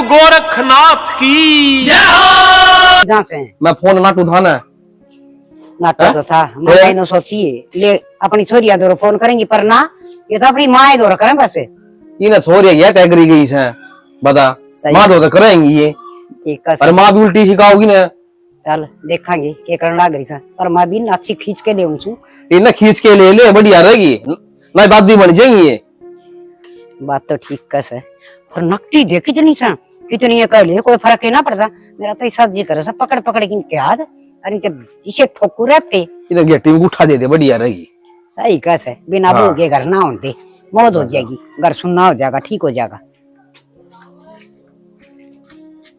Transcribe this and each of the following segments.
गोरखनाथ की जय हो। जहाँ से मैं फोन ना उठाना नाटक तो था मैंने सोची ले अपनी छोरिया दो फोन करेंगी पर ना ये तो अपनी माँ दो करें बस इन्हें छोरी क्या कह करी गई से बता माँ तो करेंगी ये ठीक है पर माँ भी उल्टी सिखाओगी ना चल देखेंगे क्या करना लग रही सा पर माँ भी अच्छी खींच के ले उनसे इन्हें खींच के ले बढ़िया रहेगी ना दादी बन जाएंगी ये बात तो ठीक कैसे और नकटी देख कितनी सा कितनी ये कह ले कोई फर्क ही ना पड़ता मेरा तो ऐसा जी करे सब पकड़ पकड़ के इनके हाथ और इनके इसे ठोकू रहे इधर गेटी में उठा दे बढ़िया रहेगी सही कैसे बिना बहू के घर ना होते मौत हो जाएगी घर सुनना हो जाएगा ठीक हो जाएगा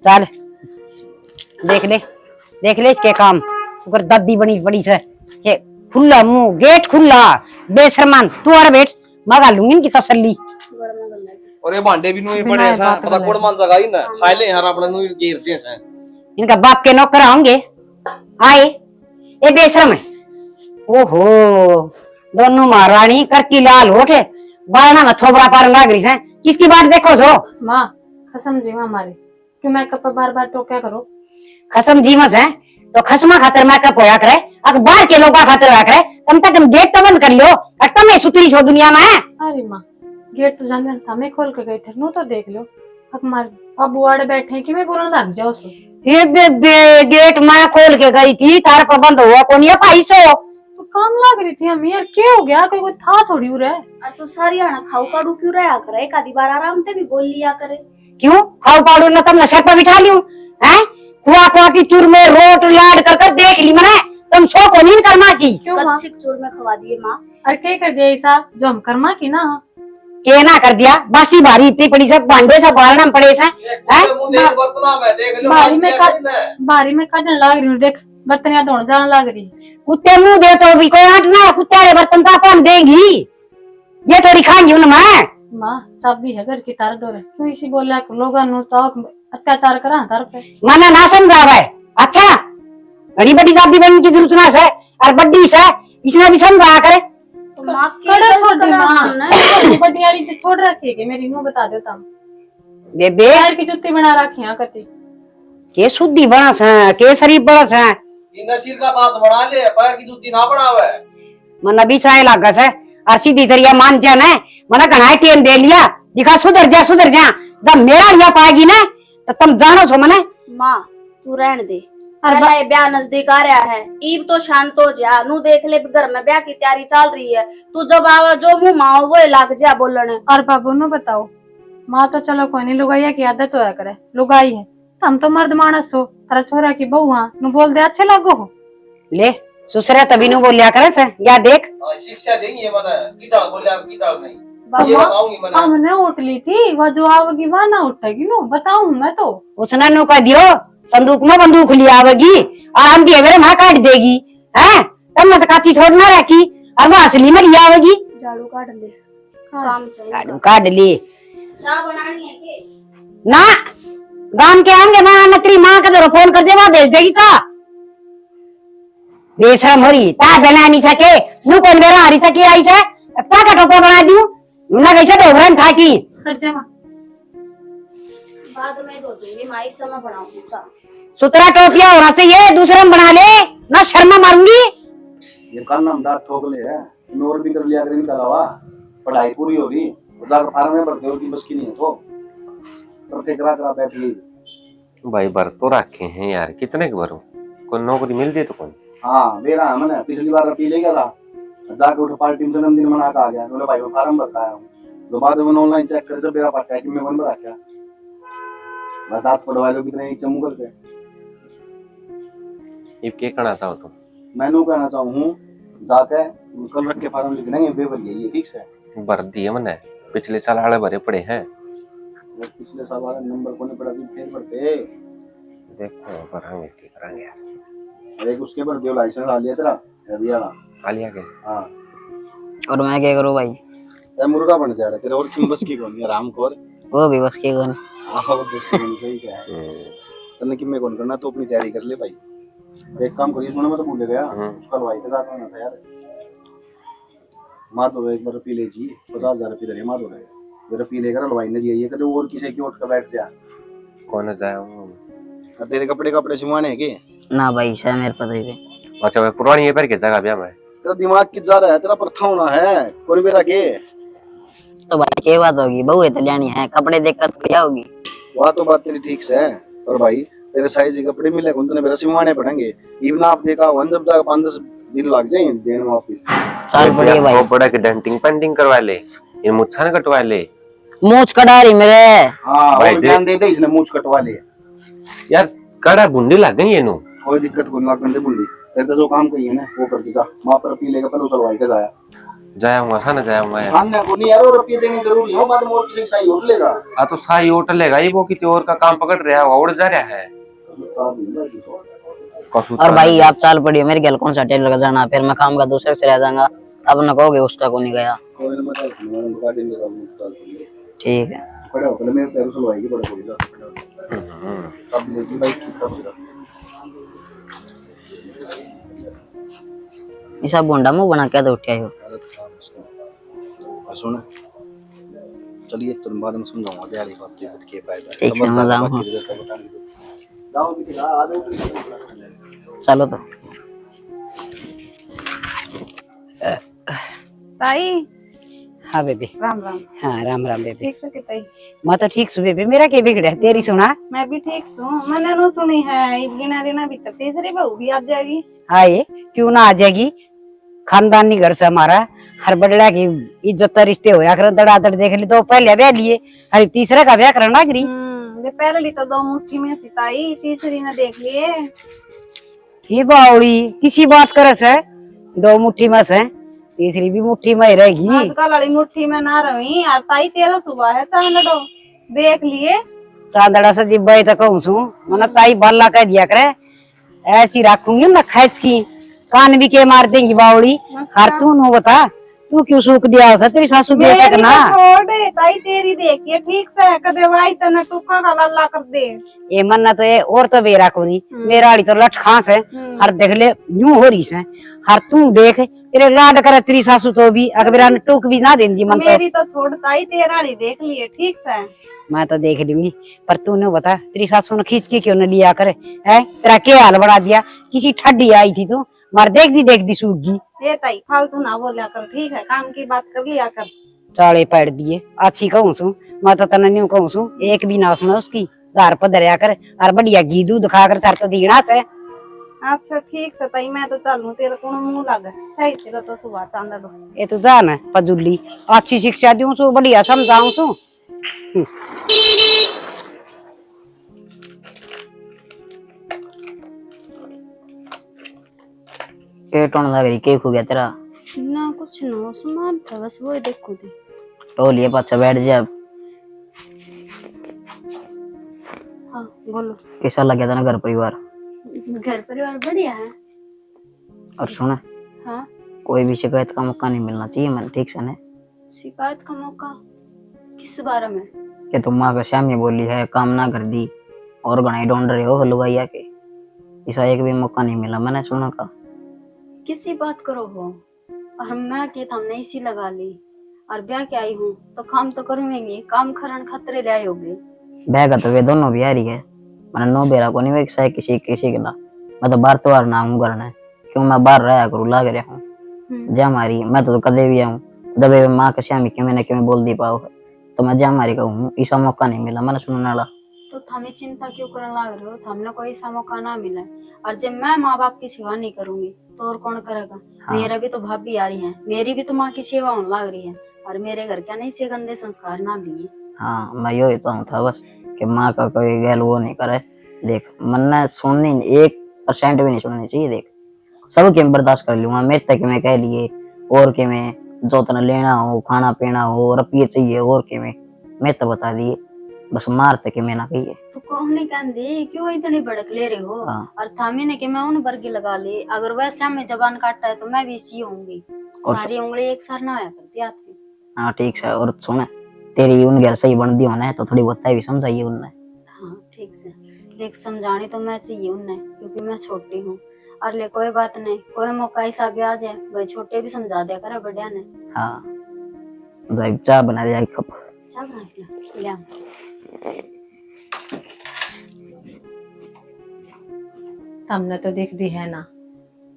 चल देख ले इसके काम अगर दादी बनी बड़ी से ये खुला मुंह गेट खुला बेशरमान तू और बैठ मगा लूंगी इनकी तसल्ली और ये भांडे भी नुई पड़े ऐसा पता कौन मान जगह ही ना खाए ले यार अपना नुई गिरते हैं इनका बाप के नौकर होंगे आए ये बेशरम है ओहो दोनों महारानी करकी लाल होठे बारना में थोबड़ा पार लाग रही है किसकी बात देखो जो माँ कसम जी हमारे क्यों मेकअप बार बार टोक्या करो खसम जीमस है तो खसमा खातर मेकअप होया करे अगर बाहर के लोग खातर होया करे कम तक तुम गेट तो बंद कर लो अटम में सुतरी छो दुनिया में अरे माँ गेट तो जानने था मैं खोल के गई थे नो तो देख लो हमारे अब बुआड़े बैठे कि मैं बोलने लग जाओ सो ये गेट मैं खोल के गई थी तार पर बंद हुआ कौन ये पैसो तो काम लग रही थी हम यार क्या हो गया कोई था थोड़ी उरे तो सारी आना खाऊ काडू क्यों रहा करे एक आधी बार आराम से भी बोल लिया करे क्यों खाऊ पाड़ू ना तुम नशे पर बिठा लियो हैं खुआ खुआ की चूर में रोट लाड कर देख ली मैंने तुम सो को नींद कर्मा की कच्ची चूर में खवा दिए माँ अरे क्या कर दिया ऐसा जो हम कर्मा की ना के ना कर दिया बासी भारी इतनी पड़ी सब भांडे सब बारना पड़े से बारी में काटने लग रही हूँ देख बर्तनिया धोने जाने लग रही कुत्ते मुंह दे तो भी कोई हटना कुत्ते वाले बर्तन तो अपन देंगी ये थोड़ी खाएंगी उन मैं माँ चाबी है घर की तार दो तू इसी बोला लोग तो अत्याचार करा तार पे मना ना समझावे अच्छा बड़ी बड़ी दादी बनने की जरूरत ना है और बड्डी से इसने भी समझाया करे छोड़ दी माँ बड़ी वाली छोड़ रखी है मेरी नो बता दो तुम बेबे पैर की जुत्ती बना रखी है कति के शुद्धि बना सा के शरीफ बना सा नसीर का बात बना ले पैर की जूती ना बनावे मन अभी चाहे लागा से और सीधी तरिया मान जा ना मना घणाई टेम दे लिया दिखा सुधर जा जब मेरा लिया पाएगी ना तो तुम जानो छो मने माँ तू रहने दे अरे ब्याह नजदीक आ रहा है ईब तो शांत हो जा नू देख ले घर में ब्याह की तैयारी चल रही है तू जब आवा जो मुंह माओ वो लाग जा बोलने और बाबू नो बताओ माँ तो चलो कोई नहीं लुगाइया की आदत होया करे लुगाई है हम तो मर्द मानस हो तारा छोरा की बहू हाँ नु बोल दे अच्छे लगो हो ले सुसरे तभी नु बोलिया करे से या देख शिक्षा देंगे मने कीटा बोलिया कीटा नहीं हमने उठ ली थी वो जो आओगी वह ना उठेगी नो बताऊं मैं तो उसने नु कह दियो संदूक में बंदूक लिया आवेगी और हम दिए मेरे माँ काट देगी हैं तब मैं तो काची छोड़ना रखी और वो असली में लिया आवेगी झाड़ू काट ले काम सही झाड़ू काट ली चाय बनानी है के ना गांव के आएंगे मैं नकरी माँ का तो फोन कर दे वहाँ भेज देगी चा बेशरम हो रही ता बना नहीं सके नू कौन मेरा हरी तक आई से क्या का टोपा बना दूं ना कैसे डोबरन खाती बाद में दो दूंगी माँ इस समय बनाऊंगी चाय सुतरा टोपिया होना चाहिए दूसरे में बना ले ना शर्मा मारूंगी ये कल नामदार ठोक ले है और भी कर लिया करें इनके अलावा पढ़ाई पूरी होगी जाकर फार्म में भर्ती होगी बस की नहीं है तो करते करा बैठी भाई भर तो रखे हैं यार कितने के भरो कोई नौकरी मिल जाए तो कौन हाँ मेरा है मैंने पिछली बार पी ले गया था जाके उठ पार्टी में जन्मदिन मना के आ गया बोले भाई वो फार्म भरता है तो बाद में ऑनलाइन चेक कर जब मेरा पट्टा है कि मैं वन भरा क्या बता पढ़वा लो कितने चमू करके ये क्या कहना चाहो तुम मैंने कहना चाहूँ जाके कल रख के फार्म लिखना है वे भर ये ठीक से भर दिए मैंने पिछले साल आड़े भरे पड़े हैं पिछले साल वाला नंबर को नहीं पड़ा फिर भरते देखो भरांगे क्या करेंगे यार एक उसके पर जो लाइसेंस आ लिया तेरा अभी वाला आ लिया के हाँ और मैं क्या करूँ भाई ते मुर्गा बन जा रहा तेरे और क्यों बस की कौन है रामखोर वो भी बस के कौन आहो बस की सही क्या है तने कि मैं कौन करना तो अपनी तैयारी कर ले भाई एक काम करिए सुनो मैं तो भूल गया उसका लवाई के साथ होना था यार मार दो एक बार पी ले जी 50,000 रुपये दे मार दो जरा पी लेकर लवाई ने दिया ये कदे और किसी की उठ कर बैठ जा कौन जाया तेरे कपड़े कपड़े सिलवाने हैं के? ना भाई शायद मेरे पता ही अच्छा मैं पुरानी ये पर के जगह ब्याह में तेरा दिमाग किस जा रहा है? तेरा प्रथा होना है कोई मेरा के? तो भाई क्या बात होगी, बहू इतालियानी है, कपड़े देखकर बढ़िया होगी। वह तो बात तेरी ठीक से है, और भाई तेरे साइज के कपड़े मिले कौन तूने मेरा सिलवाने पड़ेंगे। इवन आप देखा वन जब तक 5-10 दिन लग जाए देने में वापस। चल बढ़िया भाई, वो बड़ा की डेंटिंग पेंटिंग करवा ले, ये मुच्छा न कटवा ले। मूछ कटा रही मेरे। हाँ भाई और ध्यान दे दे इसने मूछ कटवा ले। यार कड़ा बुंडी लग गई ये नु। कोई दिक्कत को ना करने बुल्ली, तेरे तो जो काम कही है ना वो कर जा। मां पर पी लेगा पहले उतरवाई के जाया जाऊंगा खाना जाऊंगा यार। सामने को नहीं यार, और रुपये देने जरूरी हो, बाद में और किसी सही होट लेगा। आ तो साई होटल लेगा ये, वो किसी और का काम पकड़ रहा है, उड़ जा रहा है। और भाई आप चाल पड़ी मेरे गल कौन सा टेलर का जाना, फिर मैं काम का दूसरे से रह जाऊंगा। अब न कहोगे उसका को नहीं गया। ठीक है बड़े होटल में तेरे सुलवाई की बड़ा कोई जा अब लेगी भाई ठीक कर। ऐसा बोंडा मुंह बना के तो उठे हो। सुन चलिए तुम बाद में समझाऊंगा क्या वाली बात है के फायदा। ठीक है मैं जाऊंगा। चलो तो ताई हाँ बेबी। राम राम। हाँ राम राम बेबी। ठीक से के ताई? मैं तो ठीक सु बेबी, मेरा क्या बिगड़ा है, तेरी सुना। मैं भी ठीक हूँ। मैंने नो सुनी है गिना देना भीतर तीसरी बहू भी आ जाएगी। हाँ ये क्यों ना आ जाएगी, खानदानी घर से हमारा हर बड़ड़ा की इज्जत रिश्ते होया कर। दड़ादड़ देख ली तो पहले ब्याह लिए, हर तीसरे का ब्याह करना गिरी। ये पहले तो 2 मुट्ठी में सिताई, तीसरी ने देख लिए। ये बावड़ी किसी बात करस है, 2 मुट्ठी में से तीसरी भी मुट्ठी में ही रहेगी। आजकल वाली मुट्ठी में ना रही यार ताई, तेरा सुबह है चांदड़ो देख लिए। चांदड़ा से जिब्बा तो कहूँ सू मैंने ताई बाला कह दिया करे, ऐसी रखूंगी ना खैच की कान भी के मार देंगी बावड़ी। हर तू नो बता तू क्यों सूख दिया हो तेरी सासू भी ऐसा करना। छोड़ ताई तेरी देखिए ठीक से कदे वाई तना टुका का लल्ला कर दे। ये मन्ना तो ये और तो बेरा को नहीं, मेरा आड़ी तो लठ खास है। हर देख ले यूं हो रही है, हर तू देख तेरे लाड करे तेरी सासू तो भी अकबरा ने टूक भी ना देंगी मन। मेरी तो छोड़ ताई तेरा आड़ी देख लिए ठीक से। मैं तो देख लूंगी पर तूने बता तेरी सासू ने खींच के क्यों न लिया करे है, तेरा क्या हाल बढ़ा दिया। किसी ठड्डी आई थी तू मार देख दी सूख गई। ये ताई फालतू ना बोलिया कर ठीक है, काम की बात कर लिया कर। चाले पैड़ दिए अच्छी कहूँ सू, मैं तो तना न्यू कहूँ सू एक भी ना सुना उसकी घर पर दरिया कर और बढ़िया घी दूध खा कर तार तो दीना से। अच्छा ठीक से ताई मैं तो चलूं, तेरे को मुंह लगे सही तेरा तो सुबह चांदा दो। ये तो जान है पजुली, अच्छी शिक्षा दूं सू बढ़िया समझाऊं सू। पेटों लग रही के खो गया तेरा ना कुछ ना सामान था बस वो देखो दे। टोलिए पाछा बैठ जा। हाँ बोलो। कैसा लग गया था ना घर परिवार? घर परिवार बढ़िया है। और सुना हाँ कोई भी शिकायत का मौका नहीं मिलना चाहिए मैंने, ठीक से ने? शिकायत का मौका किस बारे में? कि तुम माँ का श्यामी बोली है काम ना कर दी और गणाई ढूंढ रहे हो लुगाइया के, ऐसा एक भी मौका नहीं मिला मैंने सुना का। किसी बात करो हो और मैं के हमने इसी लगा ली और ब्याह के आई हूँ तो काम तो करूंगी, काम खरण खतरे ले आई होगी। बैग तो वे दोनों भी आ रही है, मैंने नो बेरा को नहीं वे किसी किसी के ला। मैं तो बार तो ना हूँ करना है क्यों मैं बाहर रहा करूँ लाग रहा हूँ जा मारी। मैं तो कदे भी आऊँ दबे माँ का श्यामी क्यों मैंने क्यों बोल दी पाओ तो मैं जा मारी कहूँ, ऐसा मौका नहीं मिला मैंने सुनने वाला। तो हमें चिंता क्यों करने लग रहे हो? हमने कोई ऐसा मौका ना मिला और जब मैं माँ बाप की सेवा नहीं करूंगी तो और कौन करेगा? हाँ। मेरा भी तो भाभी आ रही है, मेरी भी तो माँ की सेवा होने लग रही है और मेरे घर क्या नहीं से गंदे संस्कार ना दिए। हाँ मैं यही चाहूँ था बस कि माँ का कोई गैल वो नहीं करे। देख मन सुननी 1% भी नहीं सुननी चाहिए। देख सब के बर्दाश्त कर लूंगा, मेरे तक मैं कह लिए और के मैं जो तना लेना हो खाना पीना हो रुपये चाहिए और के मैं तो बता दिए बस मार तक मैं ना कही। तो कौन नहीं कहते क्यों इतनी भड़क ले रहे हो? हाँ। और थामे ने कि मैं उन वर्गी लगा ली, अगर वैसे टाइम में जबान काटता है तो मैं भी इसी होंगी। सारी उंगली एक सार ना आया करती हाथ में। हाँ ठीक है। और सुन तेरी उन घर सही बन दी होना है तो थोड़ी बहुत भी समझाइए उनने। हाँ ठीक से देख समझानी तो मैं चाहिए उन्हें क्योंकि मैं छोटी हूँ और ले कोई बात नहीं, कोई मौका ऐसा भी आ जाए भाई छोटे भी समझा दिया करे बढ़िया ने। हाँ चाय बना दिया एक कप। चाय बना के ले आ। हमने तो देख दी है ना,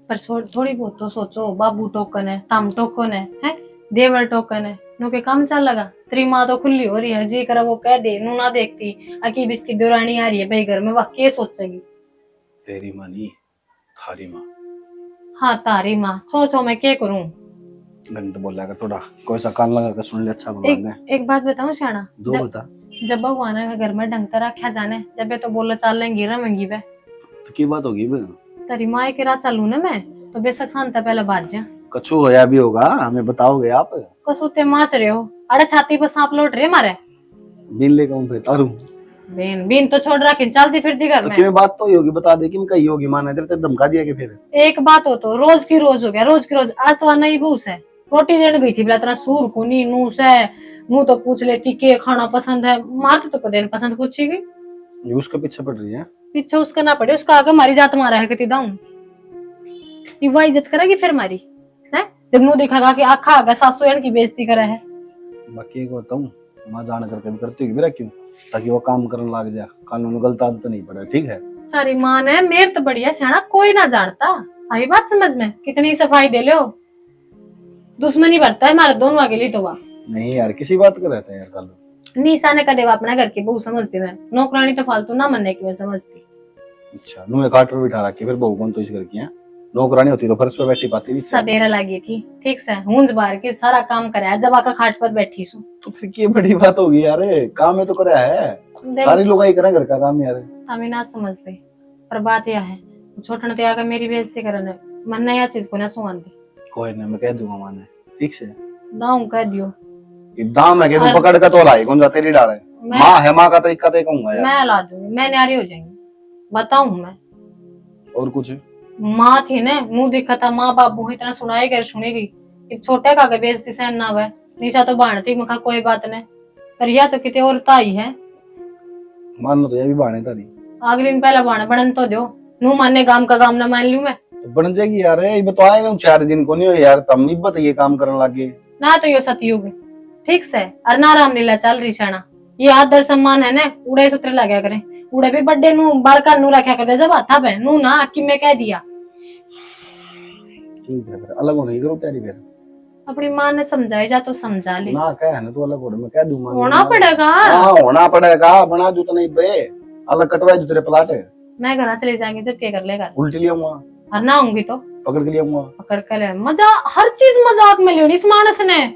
पर थोड़ी बहुत तो सोचो। बाबू टोकन है, तम टोकन है देवर टोकन है, नो के काम चल लगा। तेरी माँ तो खुली हो रही है, जी करा वो कह दे, नू ना देखती अकीब इसकी दुरानी आ रही है भाई घर में, वह के सोचेगी। तेरी माँ नहीं, थारी माँ। हाँ तारी माँ, सोचो मैं क्या करूं। घंटे बोला कर थोड़ा, कोई सा कान लगा कर सुन ले। अच्छा भगवान ने एक बात बताऊं श्याणा, दो बता। जब भगवान का घर में ढंग से रखा जाने, जब ये तो बोला चाल लेंगी रमेंगी वे, तो की बात होगी बे? तेरी माँ के राह चालू ना मैं तो बेशक शांता पहले बात जा। कछु होया भी होगा, हमें बताओगे आप? कसुते मास रहे हो, अरे छाती पर सांप लौट रहे मारे। बिन ले कहूँ फिर तारू बेन बीन तो छोड़ रखी, चलती फिरती घर तो में। कि बात तो ही होगी, बता दे कि कही होगी। माना तेरे ते धमका दिया कि फिर एक बात हो तो रोज की रोज हो गया, रोज की रोज। आज तो नई बूस है, रोटी देने गई थी बोला तेरा सूर को नी नूस है, मुंह तो पूछ लेती के खाना पसंद है, मारती तो कदे पसंद पूछेगी। ये उसके पीछे पड़ रही है। पीछे उसका ना पड़े, उसका आगे मारी जात मारा है कति दाऊं, वह इज्जत करेगी फिर मारी है। जब मुंह दिखागा कि आखा आगा सासू एन की बेइज्जती करे है। बाकी एक बताऊं, माँ जान करके भी करती होगी मेरा, क्यों? ताकि वो काम करने लग जाए, कानून गलत आदत नहीं पड़े, ठीक है? सारी माँ ने मेर तो बढ़िया सियाना कोई ना जानता। आई बात समझ में, कितनी सफाई दे लो, दुश्मनी बढ़ता है हमारे दोनों के लिए तो वाह। नहीं यार, किसी बात कर रहते हैं यार सालों। निशा ने कदे अपना घर की बहू समझती मैं, नौकरानी तो फालतू ना मनने की मैं समझती। अच्छा, नुए काट पर बिठा रखी, फिर बहू कौन तो इस घर की है? नौकरानी होती तो फर्श पे बैठी पाती नहीं। सवेरा लगी थी ठीक से, हूंज बार के सारा काम कराया, जब आका खाट पर बैठी सू। तो फिर की बड़ी बात होगी यार, काम है तो कराया है, सारी लोग ही करें घर का काम यार। हमें ना समझते, पर बात यह है छोटन ते आकर मेरी बेइज्जती करने मन नया चीज को ना सुन दे। कोई नहीं, मैं कह दूंगा माने, ठीक से दाऊं कह दियो। दाम है कि तू पकड़ का तो लाई कौन जा तेरी डाल है। माँ है, माँ का तरीका तो कहूंगा यार। मैं ला दूंगी, मैं न्यारी हो जाएंगी, बताऊं मैं। और कुछ? माँ थी ने मुंह दिखा था, माँ बाबू इतना सुनाई कर सुनेगी, छोटे का बेइज्जती सहन ना हुआ। निशा तो बाणती मखा कोई बात नहीं, पर यह तो कितने और ताई है। मान लो तो ये भी बाणे तारी, अगले दिन पहला बाण बनन तो दो, नू मानने गाम का काम ना मान लू मैं तो बन जाएगी यार। ये बताए ना 4 दिन को नहीं हो यार, तब नहीं बताइए काम करने लगे ना। तो यो सतयुग ठीक से और ना रामलीला चल रही शाना, ये आदर सम्मान है ना, उड़े सूत्र लगा करे, उड़े भी बड्डे नू बड़का नू रखा करते, जब आता बे नू ना कि मैं कह दिया। ठीक है, फिर अलग होने की जरूरत है। फिर अपनी माँ ने समझाई जा तो समझा ली ना, कह है ना तो अलग हो, मैं कह दूंगा। होना पड़ेगा। हाँ होना पड़ेगा, बना दू तो नहीं बे, अलग कटवाए तेरे प्लाट है। मैं घर चले जाएंगे जब क्या कर लेगा, उल्टी ले आऊंगा, और ना होंगी तो पकड़ के ले आऊंगा। पकड़ कर ले। मजा हर चीज मजाक में लियो इस मानस ने।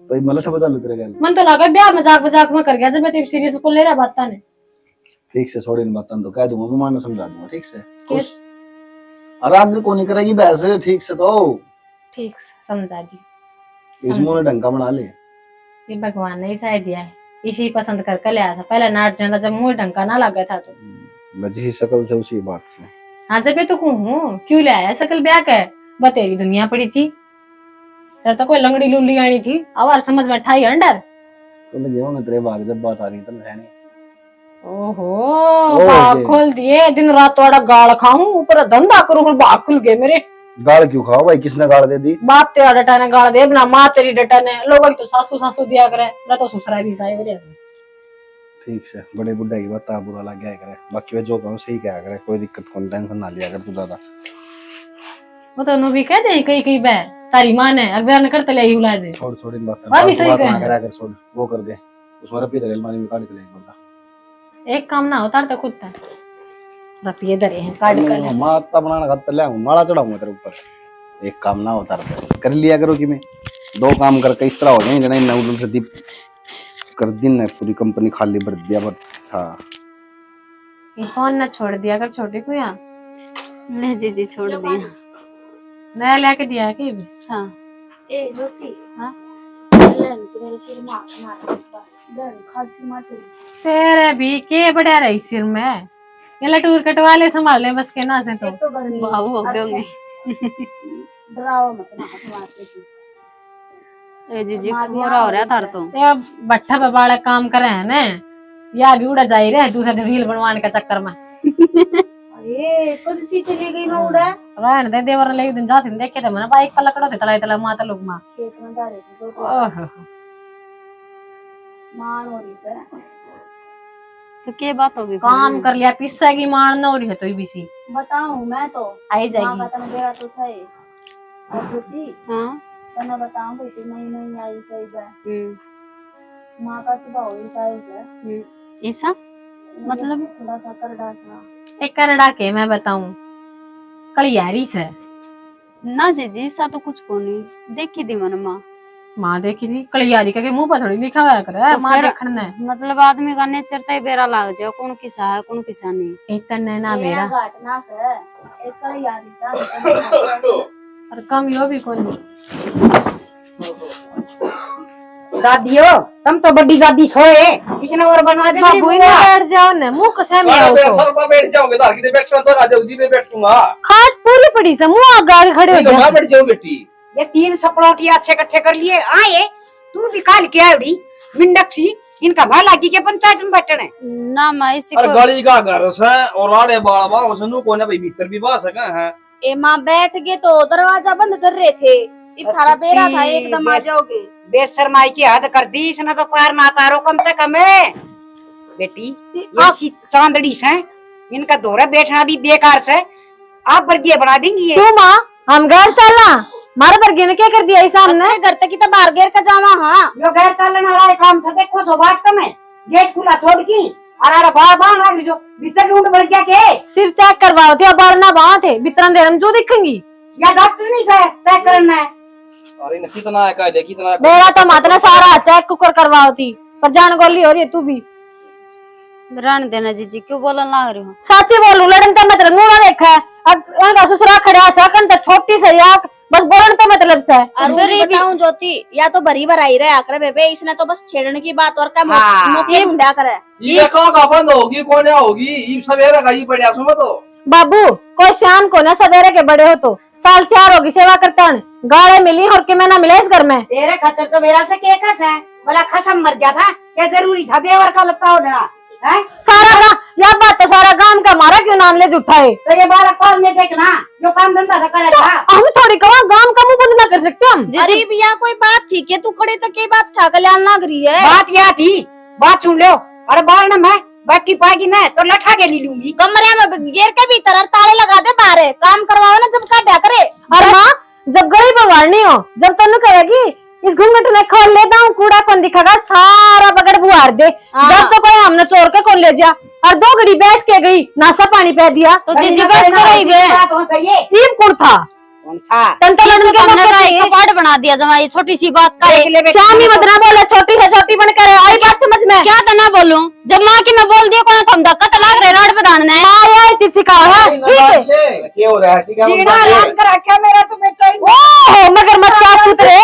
तो मलठ बता लू तेरे गल। मन तो लगा ब्याह मजाक मजाक में कर गया, जब मैं तेरी सीरियस को ले रहा बात ने। ठीक से छोड़ इन बातों तो कह दूंगा, मैं माने समझा दूंगा, ठीक से खुश। और आगे को नहीं करेगी बहस, ठीक से तो ठीक से समझा दी। इस मुंह ने ढंका बना ले, ये भगवान ने ही शायद दिया है, इसी पसंद करके ले आया था। पहले नाट जाता जब मुंह ढंका ना लगा था तो मैं जिसी शकल से उसी बात से। हाँ जब मैं तो हूँ क्यों ले आया शकल ब्याह का, बतेरी दुनिया पड़ी थी, तेरे तो कोई लंगड़ी लुल्ली आनी थी, अब समझ में ठाई अंडर तो लगे होंगे तेरे बाग जब बात आ रही तो है नहीं। ओहो बाग खोल दिए, दिन रात थोड़ा गाल खाऊं, ऊपर धंधा करूं, बाग खुल गए मेरे। गाल क्यों खाओ भाई, किसने गाल दे दी? बाप तेरा डटा ने गाल दे, ना माँ तेरी डटा ने, लोगों की तो सासू सासू दिया करे, ना तो ससुरा भी साई वजह से। ठीक से बड़े बुढ़ा की बात बुरा लग गया करे, बाकी वे जो कहूं सही क्या करे, कोई दिक्कत कौन, टेंशन ना लिया कर तू ज्यादा। वो तो नो भी कह दे कई कई बे तारी मां ने अखबार ने करते ले ही उला दे। छोड़ इन बातें, बात भी सही कह करा कर छोड़, वो कर दे उसमें रपी तेरे अलमारी में काट के ले बंदा। एक काम ना होता तो खुद था रपिए दरे हैं काट कर ले, माता बनाना खातर ले आऊं, माला चढ़ाऊंगा तेरे ऊपर। एक काम ना होता रहता कर लिया करो कि मैं 2 काम करके इस तरह हो जाए जना नूडल से दीप कर दिन ने पूरी कंपनी खाली भर दिया। बट हाँ ये फोन ना छोड़ दिया कर छोटे को यहाँ। नहीं जी छोड़ दिया। नया लेके दिया है कि हाँ ए रोटी हाँ ले मेरे सिर में मार दर खांसी मार तेरे भी के बढ़िया रही सिर में, ये लटूर कटवा ले संभाल ले बस के ना से तो बाबू हो गए होंगे। डराओ मत ना मार के ए जी खोरा हो रहा था तो ये बट्ठा पे बाड़े काम करे हैं ने, या भी उड़ा जा रहे दूसरे दिन रील बनवाने के चक्कर में। अरे कद सी चली गई ना उड़ा रहन दे देवर ले दिन जात देखे थे मैंने बाइक पर लकड़ो थे तलाई तला माता लोग मां खेत में डाले थे तो ओहो मान हो रही है। तो क्या बात होगी? काम कर लिया पिस्सा की मान ना हो रही है तो भी सी बताऊं मैं तो आई माँ जाएगी। का तने बेरा तो सही और ज्योति हाँ। तने बताऊं भाई तू नहीं आई सही है। हम्म। माँ का स्वभाव ऐसा है ऐसा मतलब? थोड़ा सा करड़ा सा। एक करड़ा के मैं बताऊं कलियारी से ना जीजी ऐसा तो कुछ को नहीं देखी थी मैंने माँ। माँ देखी थी कलियारी का के मुंह पर थोड़ी लिखा हुआ करे तो माँ फिर- देखना है। मतलब आदमी का नेचर तो बेरा लाग जाओ कौन किसा है कौन किसा नहीं। इतना ना मेरा घाटना से एक कलियारी सा और कम यो भी कोई नहीं। दादियो तुम तो बड़ी दादी सोए इसने और बनवा दे मेरी बाबू बुआ। बैठ जाओ ना मुंह कसे में आओ तो सर पर बैठ जाओगे तो आगे बैठ कर आ जाओगी मैं बैठूंगा। खाट पूरी पड़ी से मुंह आगे आगे खड़े हो नहीं तो जाओ। मैं बैठ जाऊं बेटी। ये 3 सपड़ोटी अच्छे इकट्ठे कर लिए आए तू भी काल के आउड़ी मिंडक थी इनका भाला लागी के पंचायत में बैठने। ना माँ इसी अरे को गली का घर से और आड़े बाड़वा उसनु को ना भाई भीतर भी बा सका है। ए माँ बैठ गए तो दरवाजा बंद कर रहे थे इब थारा बेरा था एकदम आ जाओगे। बेशर्माई की हद कर दी इसने तो पार ना तारो कम से कम है बेटी ये सी चांदड़ी से इनका दौरा बैठना भी बेकार से आप वर्गीय बना देंगी ये। तू माँ हम घर चलना मारे पर गिन क्या कर दिया इस सामने अपने घर तक की तो बाहर घेर का जावा। हाँ जो घर चलने वाला है काम से देखो सो बात कम है गेट खुला छोड़ की और अरे बाहर बाहर आ जो भीतर ढूंढ बढ़ गया के सिर्फ चेक करवाओ थे बाहर ना बाहर थे बितरन दे हम जो दिखेंगी या डॉक्टर नहीं से चेक करना है। अरे न कितना है कायदे कितना है। मेरा तो मातना सारा चेक कुकर करवाओ थी पर जान गोली हो रही है तू भी रहने देना जीजी क्यों बोलने लग रही हो? साची बोलू लड़न तो मतलब मुंह ना देखा है अब उनका ससुरा खड़ा सकन तो छोटी से या बस बोलन तो मतलब से और वो भी बताऊं ज्योति या तो भरी भराई रहा करे बेबे इसने तो बस छेड़ने की बात और क्या हाँ। मौके ढूंढा करे। ये कहाँ का बंद होगी कौन होगी ये सवेरे का ही पड़ा सुनो तो। बाबू कोई शाम को ना सवेरे के बड़े हो तो साल 4 होगी सेवा करता गाड़े मिली और के मैं ना मिले इस घर में तेरे खातर तो मेरा से के कस है बोला खसम मर गया था क्या जरूरी था देवर का लत्ता उड़ना है। सारा यह बात तो सारा गांव का हमारा क्यों नाम ले जुटा है तो ये बालक कौन ने देखना जो काम धंधा था करे था। हम थोड़ी कहा गांव का मुंह बंद ना कर सकते हम अरे भैया कोई बात थी कि तू खड़े तक की बात क्या कल्याण लग रही है। बात यह थी बात सुन लो अरे बाहर ना मैं बैठी पाएगी ना तो लठा के ले लूंगी कमरे में घेर के भीतर और ताले लगा दे बाहर काम करवाओ ना जब काटा करे। अरे माँ जब गली बवाड़नी हो जब तनु करेगी इस घूंघट में खोल लेता हूँ कूड़ा कौन दिखागा सारा बगड़ बुआर दे जब तो कोई हमने चोर के कौन ले जा और 2 घड़ी बैठ के गई नासा पानी पै दिया तो जीजी बस करो ही बे। बात हो चाहिए ईब कुड़ था कौन था तंता ये लड़न तो के तुमने मौके का पे एक कपाट बना दिया जमाई छोटी सी बात का। देख ले बेटा। शामी मदना बोला छोटी है छोटी बन कर आई बात समझ में क्या तो ना बोलूं जब माँ की मैं बोल दिया कौन थम धक्का तो लग रहे रोड पे दाड़ने। आया इतनी सिखाओ है ठीक है क्या हो रहा है ठीक है जीना आराम कर रखा मेरा तो बेटा ही ओह मगर मत क्या पुत्रे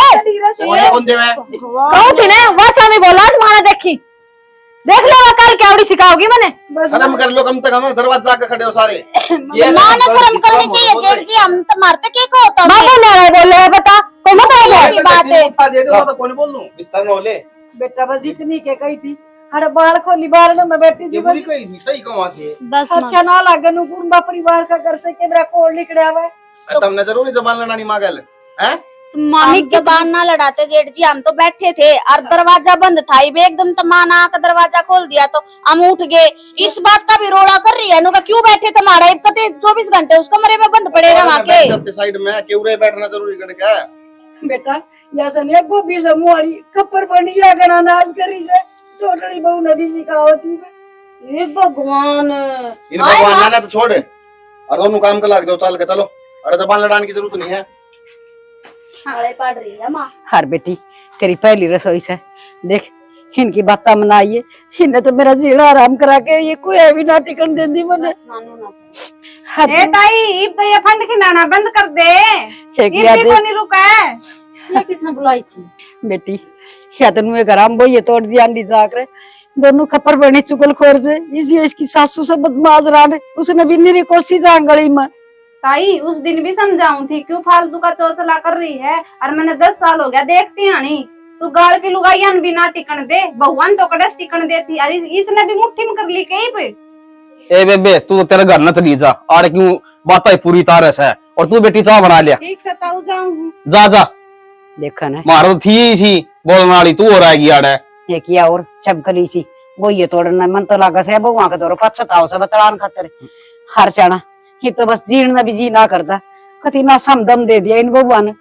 कौन दे मैं कौन थी ना वो शामी बोला तुम्हारा देखी देख ले वो कल क्या उड़ी सिखाओगी मैंने शर्म कर लो कम तक हम दरवाजा जाके खड़े हो सारे। माँ ने शर्म करनी चाहिए जेठ जी हम तो मारते के को होता है। बाबू नाराय बोल रहे बता को मत ये की बात है। उठा दे दो तो कौन बोल लूं। इतना न ले बेटा बस इतनी के कही थी अरे बाल खोली बाल में मैं बैठी ये थी बुरी कही थी सही कमा थे। बस माँ। अच्छा ना लागे नु कुंबा परिवार का घर से के मेरा कोड निकले आवे तुमने जरूरी जबान लड़ानी मां गल हैं तुम मामी हम जबान ना लड़ाते जेठ जी हम तो बैठे थे और दरवाजा बंद था इब एकदम तो माँ ने आकर दरवाजा खोल दिया तो हम उठ गए। इस बात का भी रोड़ा कर रही है नुका क्यों बैठे थे हमारा इब कहते 24 घंटे उस कमरे में बंद पड़े रहे वहाँ के साइड में क्यों रे बैठना जरूरी कर क्या बेटा या सने गोभी समूहरी खप्पर पड़ी या गना नाच करी से छोटड़ी बहू ने भी सिखावती में हे भगवान इन भगवान ना तो छोड़ और दोनों काम का लाग जाओ चल के चलो। अरे जबान लड़ाने की जरूरत नहीं है। हाले पड़ रही है माँ। हर बेटी तेरी पहली रसोई से देख इनकी बातें मनाइए इन्हें तो मेरा जीना आराम करा के ये कोई भी ना टिकन देंदी मने ए ताई ये फंड खिलाना बंद कर दे ये को नहीं रुका है। ये किसने बुलाई थी? बेटी या तो नुए गरम बोई ये तोड़ दिया अंडी जाकर दोनों खपर बने चुगल खोर से इसी इसकी सासू से बदमाश रहा उसने भी मेरी कोशिश आंगली में ताई उस दिन भी समझाऊं थी क्यों फालतू का चौचला कर रही है और मैंने 10 साल हो गया देखती आनी तू गाड़ की लुगाइयान भी ना टिकन दे भगवान तो कड़स टिकन देती अरे इसने भी मुट्ठी में कर ली कहीं पे। ए बेबे तू तो तेरे घर न चली जा आड़ क्यों बात पूरी तारस है और तू बेटी चाह बना लिया ठीक से ताऊ जाऊं जा जा देखा ना मारो तो थी सी बोलने वाली तू हो रहेगी आड़ ये किया और छपकली सी वो ये तोड़ना मन तो लगा से बहुआ का दौर पछताओ से बतलान खातर हर चाना ये तो बस जीण भी जी ना करता कति ना समदम दे दिया इन बबुआ ने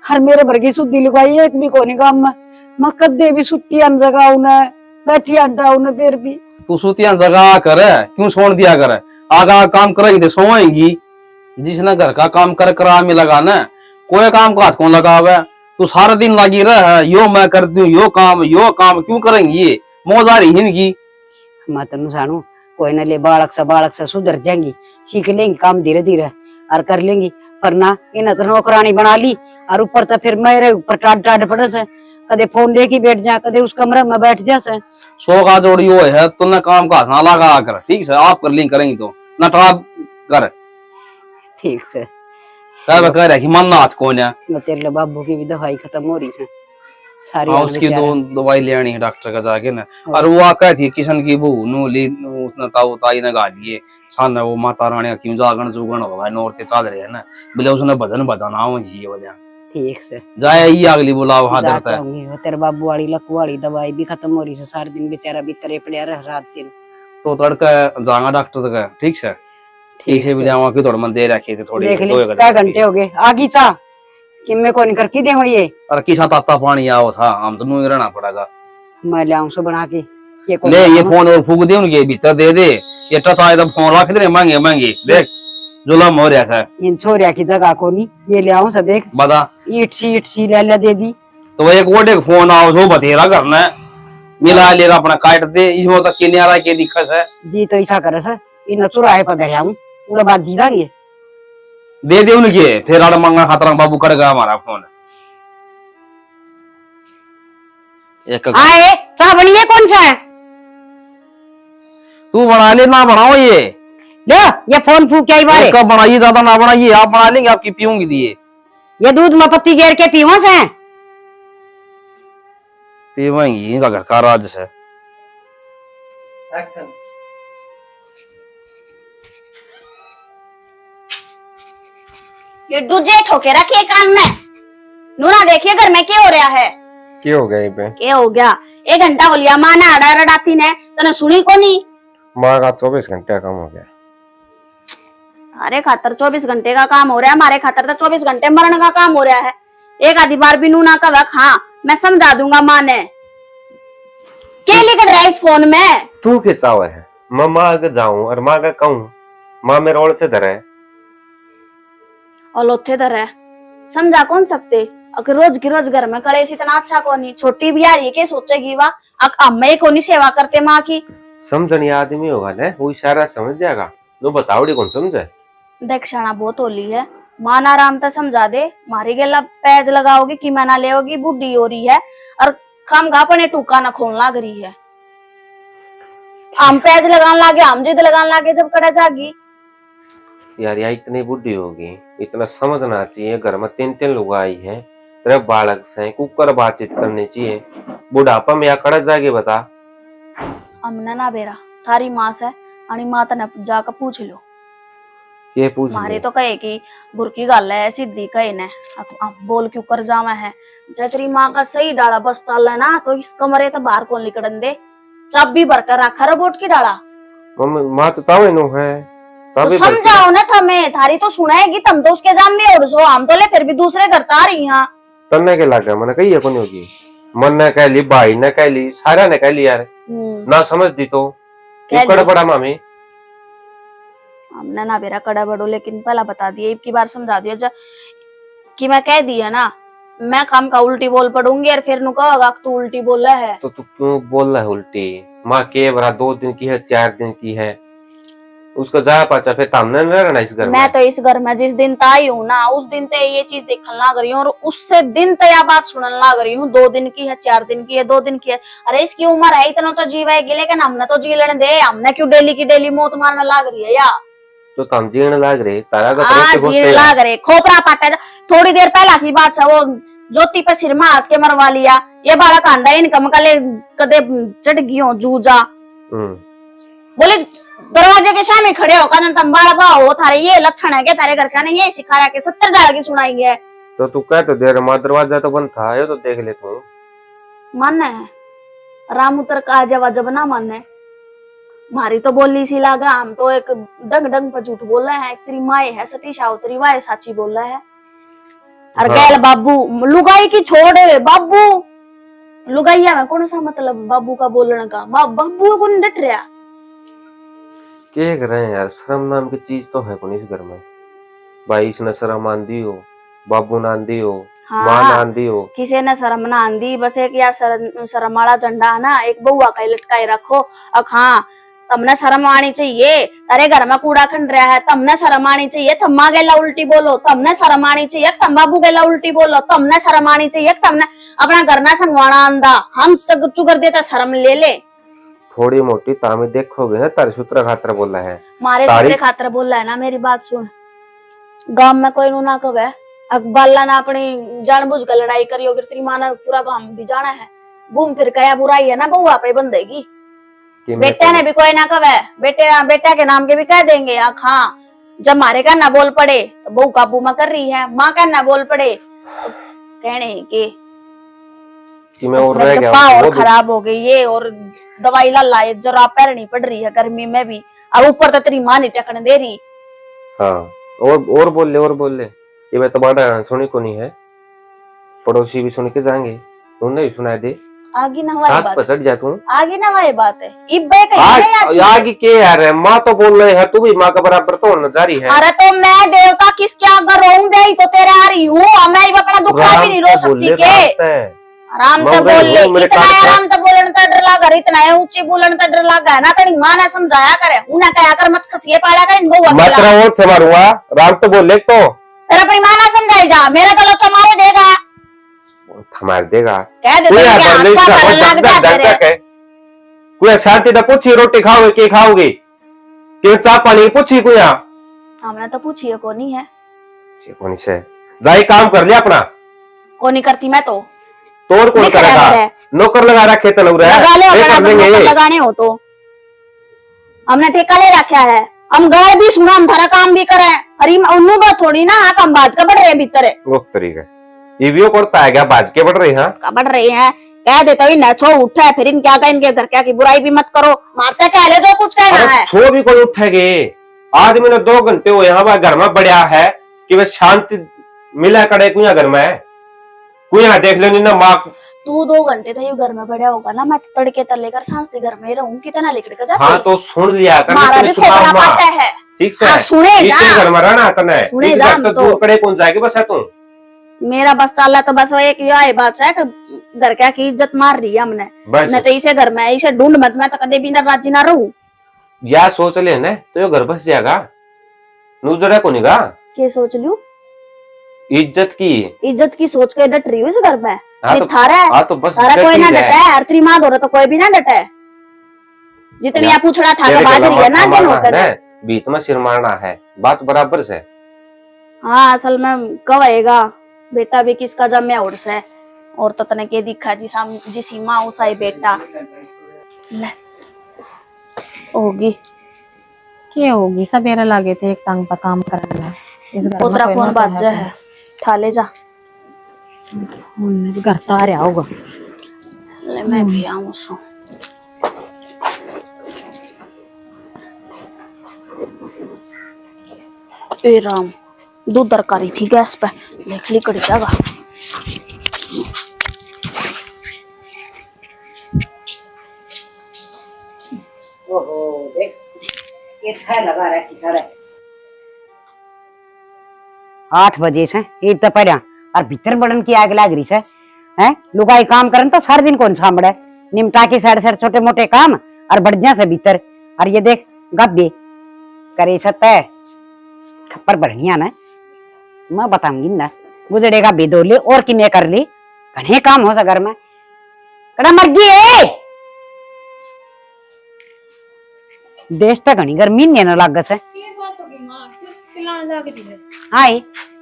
हर मेरे वर्गी सुधी लुगाई एक भी कोनी काम में मैं कदे भी सुती अन जगह उन्हें बैठी अड्डा उन्हें फिर भी तू सुतियां जगा कर क्यों छोड़ दिया कर आगा काम करेगी तो सोएगी जिसने घर का काम कर करा में लगा ना कोई काम को हाथ कौन लगा हुआ है तू सारा दिन लगी रह यो मैं करती हूँ यो काम क्यों करेंगी ये मौज आ रही इनकी मैं तेन सानू कोई ना ले बालक से सुधर जाएंगी सीख लेंगी काम धीरे धीरे और कर लेंगी पर ना इन्हें तो नौकरानी बना ली और ऊपर तो फिर मेरे ऊपर टाट टाट पड़े से कदे फोन लेके बैठ जा कदे उस कमरे में बैठ जा से सो का जोड़ी वो है तुमने काम का हाथ ना लगा कर ठीक से आप कर लेंगे करेंगी तो ना ट्राप कर ठीक से कह रहा कि मन ना हाथ कौन है मैं तेरे बाबू की भी दवाई खत्म हो रही है सारी हाँ उसकी दवाई लेनी है डॉक्टर का जाके ना और वो आका थी किशन की बहू नु ली उसने ताऊ ताई ने गा दिए सामने वो माता रानी क्यों जागरण जुगण होगा नौरते चल रहे हैं ना बोले उसने भजन बजाना हो जी बोले ठीक से जाए ही अगली बुलाओ वहां जाता हूँ तेरे बाबू वाली लकू वाली दवाई भी खत्म हो रही है सारे दिन बेचारा भीतर पड़ा रह रात दिन तो तड़का जागा डॉक्टर तक ठीक से ठीक है भी जावा की थोड़ा मन दे रखी थी थोड़ी देख ले 4 घंटे हो गए आगी सा कि मैं को निकर की दे हो ये और किसा ताता पानी आओ था हम तो नु रहना पड़ेगा मैं ले आऊं सो बना के ले ये फोन और फूक दे उनके भीतर दे दे ये टच आए तो फोन रख दे महंगे महंगे देख जुलम हो रहा है इन छोरिया की जगह को नहीं ये ले आऊं सा देख बता ईट सी ले दे दी तो एक वोटे फोन आओ जो बतेरा करना है मिला लेगा अपना काट दे इसमें तो किनारा के दिक्कत है जी तो ऐसा करे सर इन चुराहे पर धरे आऊं पूरा बात जी जाएंगे दे दे उनके फिर आड़ मंगा खतरा बाबू करेगा हमारा फोन एक आए चाय बनिए कौन सा है तू बना ले ना बनाओ ये ले ये फोन फूक क्या बारे कब बनाइए ज्यादा ना बनाइए आप बना लेंगे आपकी पीऊंगी दिए ये दूध में पत्ती घेर के पीवा से पीवेंगी इनका घर का राज है ये दूजे ठोके रखिए कान में नूरा देखिए घर में क्या हो रहा है क्या हो गया पे क्या हो गया 1 घंटा हो लिया माँ ने अड़ा रडाती ने तने सुनी को नहीं माँ का 24 घंटे कम हो गया अरे खातर 24 घंटे का काम हो रहा है हमारे खातर तो 24 घंटे मरण का काम हो रहा है एक आधी बार भी नूना का वक्त हाँ मैं समझा दूंगा माँ ने क्या लिख रहा है इस फोन में तू क्या चाव है मैं माँ के जाऊं और माँ का कहूं माँ मेरे ओर से धरे और लोथे दर है समझा कौन सकते अगर रोज की रोज घर में कलेश इतना अच्छा कोनी छोटी भी आ रही है क्या सोचेगी वाह अम्मे कोनी सेवा करते माँ की समझनी आदमी होगा ना वो इशारा समझ जाएगा नो बताओड़ी कौन समझे देख शाना बहुत होली है माँ ना आराम तक समझा दे मारी गेला पैज लगाओगी कि मैं ना लेगी बुढ़ी हो रही है और खाम खा अपने टूका ना खोल लाग रही है हम पैज लगाने लागे हम जिद लगाने लागे जब कड़ा जागी यार यहाँ इतनी बुढ़ी होगी इतना समझना चाहिए घर में 3 लोग आई है तेरे बालक से कुकर बातचीत करनी चाहिए बुढ़ापा में या कड़ा जाएगी बता हमने ना बेरा थारी माँ से आणि माँ तने जाकर पूछ लो ये पूछ मारे तो कहे कि बुरकी गल है सीधी कहे ने बोल क्यों कर जावा है जब तेरी माँ का सही डाला बस चल है ना तो इस कमरे तो बाहर कौन निकलन दे चाबी भरकर रखा रोबोट की डाला माँ तो तावे नो है तो समझाओ ना थमे थारी तो सुनाएगी तुम तो उसके जाम में और सो हम तो ले फिर भी दूसरे घर आ रही यहाँ करने के लगा मैंने कही है कौन होगी मन ने कह ली भाई ने कह ली सारा ने कह ली यार ना समझ दी तो क्यों कड़ा पड़ा मामी हमने ना बेरा कड़ा बड़ो लेकिन पहला बता दिया एक बार समझा दिया जब कि मैं कह दी है ना मैं काम का उल्टी बोल पड़ूंगी और फिर नु कहोगा तू उल्टी बोल रहा है तो तू क्यों बोल रहा है उल्टी माँ के बरा 2 दिन की है 4 दिन की है उसको जा पाचा फिर सामने नहीं रहना इस घर में। मैं तो इस घर में जिस दिन आई हूँ ना उस दिन ते ये चीज देखने लग रही हूँ और उससे दिन ते यह बात सुनने लग रही हूँ 2 दिन की है 4 दिन की है 2 दिन की है अरे इसकी उम्र है इतना तो जीवाएगी लेकिन हमने तो जी लेने दे हमने क्यों डेली की डेली मौत मारने लग रही है यार तो तुम जीण लाग रहे तारा का जीण लाग रहे खोपरा पाटा थोड़ी देर पहला की बात है वो ज्योति पे सिर में हाथ के मरवा लिया ये बालक अंडा इनकम कले कदे चढ़ गई हो जूजा बोले दरवाजे के सामने खड़े होकर तुम बाल भाव थारे ये लक्षण है क्या तारे घर का नहीं ये सिखा रहा के 70 डाल की सुनाई है तो तू कह तो देर मां दरवाजा तो बंद था ये तो देख ले तू मानना है राम उतर का जवाब जब ना माने मारी तो बोली सी लागा हम तो एक डंग डंग पर झूठ बोल रहे हैं। तेरी माए है सतीश तेरी वाय साची बोल रहा है। और हाँ। गैल बाबू लुगाई की छोड़ बाबू लुगाइया में कौन सा मतलब बाबू का बोलने का बाबू को नहीं डट रहा। क्या कर रहे हैं यार, शर्म नाम की चीज तो है कौन इस घर में। भाई इसने शर्म आंदी हो, बाबू ने आंदी हो, मां ने आंदी हो, किसी ने शर्म ना आंदी। बस एक या शर्म वाला झंडा है ना एक बउआ का लटकाए रखो। अब हाँ तमने शर्म आनी चाहिए। अरे घर में कूड़ा खंड रहा है तमने शर्म आनी चाहिए। तम्मा गेला उल्टी बोलो तमने शर्म आनी चाहिए। तम बाबू गेला उल्टी बोलो तमने शर्म आनी चाहिए। तमने अपना घर ना संगवाना आंदा हम सब चुकर देता शर्म ले ले। थोड़ी मोटी तामी देखोगे ना तारे सूत्र खातर बोला है। मारे सूत्र खातर बोला है ना। मेरी बात सुन गांव में कोई ना कहे अकबाला ना अपनी जानबूझ कर लड़ाई करी होगी। तेरी माँ ने पूरा गांव भी जाना है घूम फिर कया बुराई है ना बउआ पे बंदेगी। बेटे ने भी कोई ना कहे बेटा के नाम के भी कह देंगे। हाँ जब मारे का ना बोल पड़े तो बहू काबू में कर रही है। माँ का ना बोल पड़े तो कहने कि मैं और रह गया और खराब हो गई ये और दवाई ला लाए जरा पैर नहीं पड़ रही है गर्मी में भी और ऊपर तो तेरी माँ नहीं टकने दे रही। हाँ और बोल ले ये मैं तुम्हारा सुनी को नहीं है। पड़ोसी भी सुन के जाएंगे उन्हें भी सुना दे। आगे ना हमारी बात पसट जा तू आगे ना हमारी बात है इब्बे कहीं आगे के यार है। माँ तो बोल रहे है तू भी माँ का बराबर तो होना जारी है। अरे तो मैं देवता किसके आगे रोऊं गई तो तेरे आ रही हूँ। मैं अपना दुखड़ा भी नहीं रो सकती के आराम से बोल ले। इतना आराम से बोलने तो डर लगा इतना ऊंची बोलने तो डर लगा है ना। तेरी माँ ने समझाया करे उन्हें कहा कर मत खसिए पाड़ा कर मत और थे मारूंगा राम तो बोल ले तो तेरा अपनी माँ ना समझाई जा मेरा तो लोग मारे देगा हमारे देगा कह दे कोई शांति तो पूछी रोटी खाओगे के खाओगे कि चाय पानी पूछी कोई हमने तो पूछी है कौन है कौन से जाई काम कर लिया अपना कौन नहीं करती मैं तो तोड़ कौन करेगा। नौकर लगा रखे तो लग रहा है लगाने हो तो हमने ठेका ले रखा है। हम गाय भी सुना हम थारा काम भी करे अरे उन्नू बात थोड़ी ना हम बाज का बढ़ रहे भीतर है वो तरीका ये भी पड़ता है क्या बाज के बढ़ रही है बढ़ रही है। कह देता ही न छो उठा है फिर इन क्या इनके घर क्या की बुराई भी मत करो मारते कह ले जो कुछ कहना है। छो भी कोई उठेगे आदमी ने 2 घंटे हो यहाँ घर में बढ़िया है कि वे शांति मिला करे कुछ घर में कुछ देख लेनी ना माँ तू 2 घंटे तो ये घर में बढ़िया होगा ना। मैं तड़के तर लेकर सांस घर में रहूं कितना लेकर के जाती। हाँ तो सुन लिया कर मारा भी थोड़ा पाता है ठीक से सुने जा घर में रहना तने सुने जा तो कड़े कौन जाएगी बस है तू मेरा बस चल रहा तो बस एक यही बात है कि घर क्या की इज्जत मार रही है हमने न तो इसे घर में इसे ढूंढ मत मैं तो कदे भी ना राजी ना रहूं। या सोच ले ना तो ये घर बस जाएगा नूजरा को निगा क्या सोच लूं इज्जत की सोच के डट रही हूँ इस घर में। तो, थारा तो बस थारा कोई ना डटा है हर तेरी माँ दो तो कोई भी ना डटा है जितनी आप पूछड़ा ठाकर बाज रही है ना दिन होकर बीच में सिर मारना है बात बराबर से। हाँ असल में कहेगा बेटा भी किसका जमे उड़स है और तो तने के दिखा जी सीमा उसा ही बेटा ले होगी क्या होगी सवेरे लागे थे एक टांग पर काम करना इस घर उतरा कौन बात है ठा ले जा उन्हें भी घर तो आ रहा होगा ले मैं भी आऊं सो ए राम दूध दरकारी थी गैस पे देख ली कड़ी जागा ओहो देख ये था लगा रहा कि सारा 8 बजे से एक तो पड़ा और भीतर बड़न की आग लाग रही से हैं लुगाई काम करन तो सारा दिन कौन सांभड़े निमटा के साइड छोटे मोटे काम और बढ़िया से भीतर और ये देख गब्बे करे सकता है खप्पर बढ़िया ना मैं बताऊंगी ना गुजरेगा बेदोले और कि मैं कर ली घने काम हो घर में कड़ा मर्जी है देश तक घनी गर्मी नहीं ना लागत है हाँ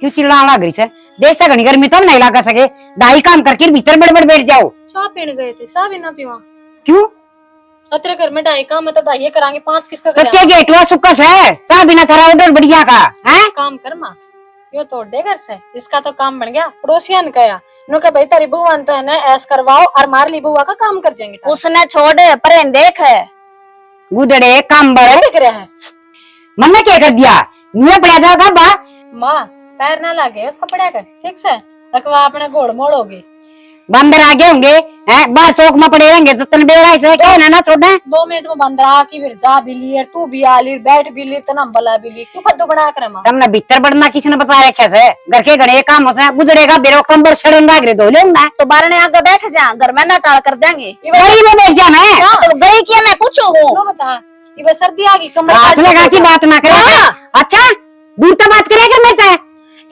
क्यों चिल्लाने लग रही है देश तक घनी गर्मी तब नहीं लगा सके दाई काम करके भीतर बड़बड़ बैठ जाओ। चाय पीने गए थे चाय भी ना पीवा क्यों तेरे घर में ढाई काम है तो ढाई कराएंगे 5 किसका तो क्या गेटवा सुक्कस है चाय बिना करा ऑर्डर बढ़िया का है काम कर माँ यो तो घर से इसका तो काम बन गया पड़ोसिया ने कहा नुके भाई तेरी बुआ तो है ना ऐस करवाओ और मारली बुआ का काम कर जाएंगे। उसने छोड़ पर देख है गुदड़े काम बड़े दिख रहा है मन्ने क्या कर दिया ये पड़ा जाएगा बा माँ पैर ना लागे उसका पड़ा कर ठीक से रखवा अपने घोड़ मोड़ोगे। बंदर आगे होंगे हैं बाहर चौक में पड़े रहेंगे तो तन बेरा ऐसे क्या है ना छोड़ना 2 मिनट में बंदर आके फिर जा भी ली तू भी आ ली बैठ भी ली तना बला भी ली क्यों फद्दू बना कर माँ। तुमने भीतर बढ़ना किसने बता रखे से घर के घड़े काम होते हैं गुदड़ेगा बेरो कंबल सड़न लाग रहे धो लेना तो बारने आगे बैठ जा घर में ना टाल कर देंगे गली में बैठ जाना है तो गई की मैं पूछू हूँ नो बता ये सर्दी आ गई कमर रात लगा की बात ना करे अच्छा दूर तो बात करेगा मैं तो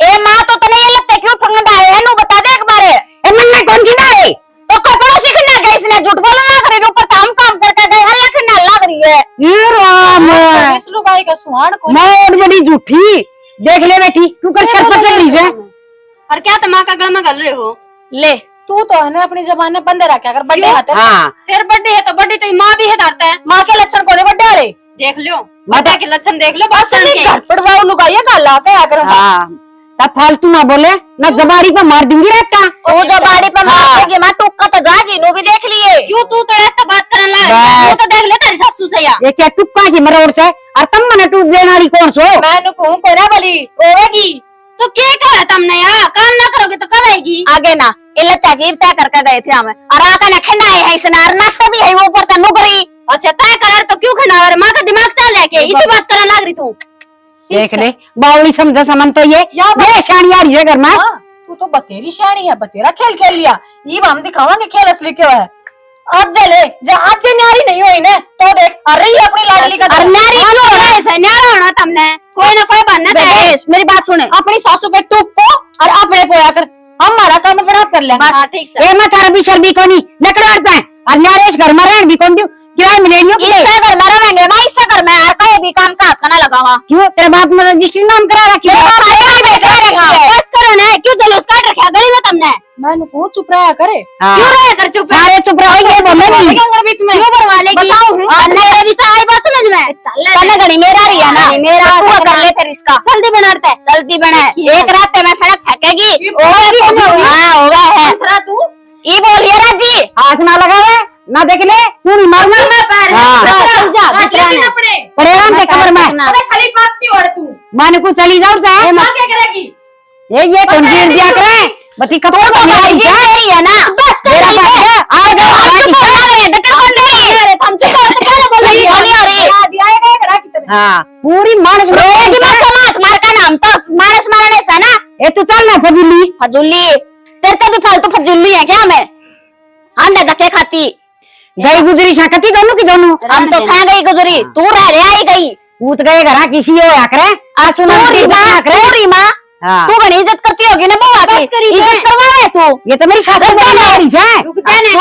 ए माँ तो तने ये लगता है क्यों फंगड़ा है नु बता दे एक बार ए मन्ना कौन की ना है तो कपड़ों सीखना गई इसने झूठ बोला ना करे ऊपर काम करके गए हर लखना लग रही है ये राम इस लुगाई का सुहान को मोड़ बड़ी झूठी देख ले बेटी तू कर सर पर चल रही है और क्या तुम माँ का गला में गल रहे हो? ले तू तो है ना अपनी जबान में बंद रखा कर बड़े हाथ हाँ फिर बर्थडे है तो बर्थडे तो माँ भी हटाता है। माँ के लक्षण कोने बड़े वाले देख लो बर्थडे के लक्षण देख लो बस घर पड़वाओ लुगाइया गाला पे आकर हाँ तब फालतू ना बोले ना जबाड़ी पे मार दूंगी रखता ओ जो बाड़ी पे मार देगी मैं टुक्का तो जागी नु भी देख लिए क्यों तू तो ऐसा बात करने लगा? बस। वो तो देख ले तेरी सासू से या ये क्या टुक्का की मरोड़ से और तुम मने टूक देने वाली कौन सो मैं कहूँ कोना वाली रोएगी तो क्या कहा तुमने यार? काम ना करोगे तो कब आएगी? आगे ना इल्ल तकीब तय करके गए थे हमें और आका ने खंडा है इसने और नाश्ता भी है वो ऊपर तक नुकरी अच्छा तय कर तो क्यों खड़ा है? माँ का दिमाग चल है के इसी बात करने लग रही तू। देख ले बावली समझो समन तो ये शानी आ रही है घर में तू तो बतेरी शानी है बतेरा खेल खेल लिया ये हम दिखावांगे खेल असली क्यों है। आज ले आज से न्यारी नहीं हुई ने तो देख अरे ये अपनी लाडली का और नारी क्यों है ऐसा न्यारा होना तुमने कोई ना कोई बनना चाहिए। मेरी बात सुने अपनी सासू पे टूक पो और अपने पोया कर हमारा काम बड़ा कर ले हाँ ठीक से ए मैं थारा भी शर्मी कोनी लकड़वाड़ता है और न्यारे घर में रहन भी कौन दियो किराए मिलेनियो इससे घर में रहेंगे मैं इससे घर में यार कहीं भी काम का हाथ ना लगावा क्यों तेरे बाप ने रजिस्ट्री नाम करा रखी है बस करो ना क्यों जलूस काट रखा गली में तुमने? मैंने को चुप रहा करे क्यों रहे कर चुप सारे चुप रहो ये बोले नहीं बीच में क्यों भरवा लेगी? अन्य भी तो आई बात समझ में चल घड़ी मेरा रही है ना मेरा तू कर ले फिर इसका जल्दी बनाते जल्दी बने एक रात में सड़क थकेगी हाँ होगा है तू ये बोलिए राजी हाथ ना लगावे ना देख ले पूरी मारना चल जा पड़ेगा हम कमर में खाली बात की और तू माने को चली जाओ ता मां क्या करेगी ये कौन सी दिया करे बती कब तो भाई जी मेरी है ना बस कर मेरा रही है आ जाओ चुप हो जा रे डटन कौन दे रही है हम चुप हो तो क्या बोल रही है आ रही दिया है करा कितने हाँ पूरी मानस रोज मत समाज मार का नाम तो मानस मारने से ना ए तू चल ना फजुली फजुली तेरे तो भी फालतू फजुली है क्या मैं अंडे धक्के खाती गई गुजरी शकती दोनों की दोनों हम तो सह गई गुजरी तू रह रे आई गई पूत गए घर किसी हो आकरे आज सुना पूरी माँ हाँ तू घनी इज्जत करती होगी ना बुआ की इज्जत करवावे तू ये तो मेरी सासू बोल रही है रुक जाने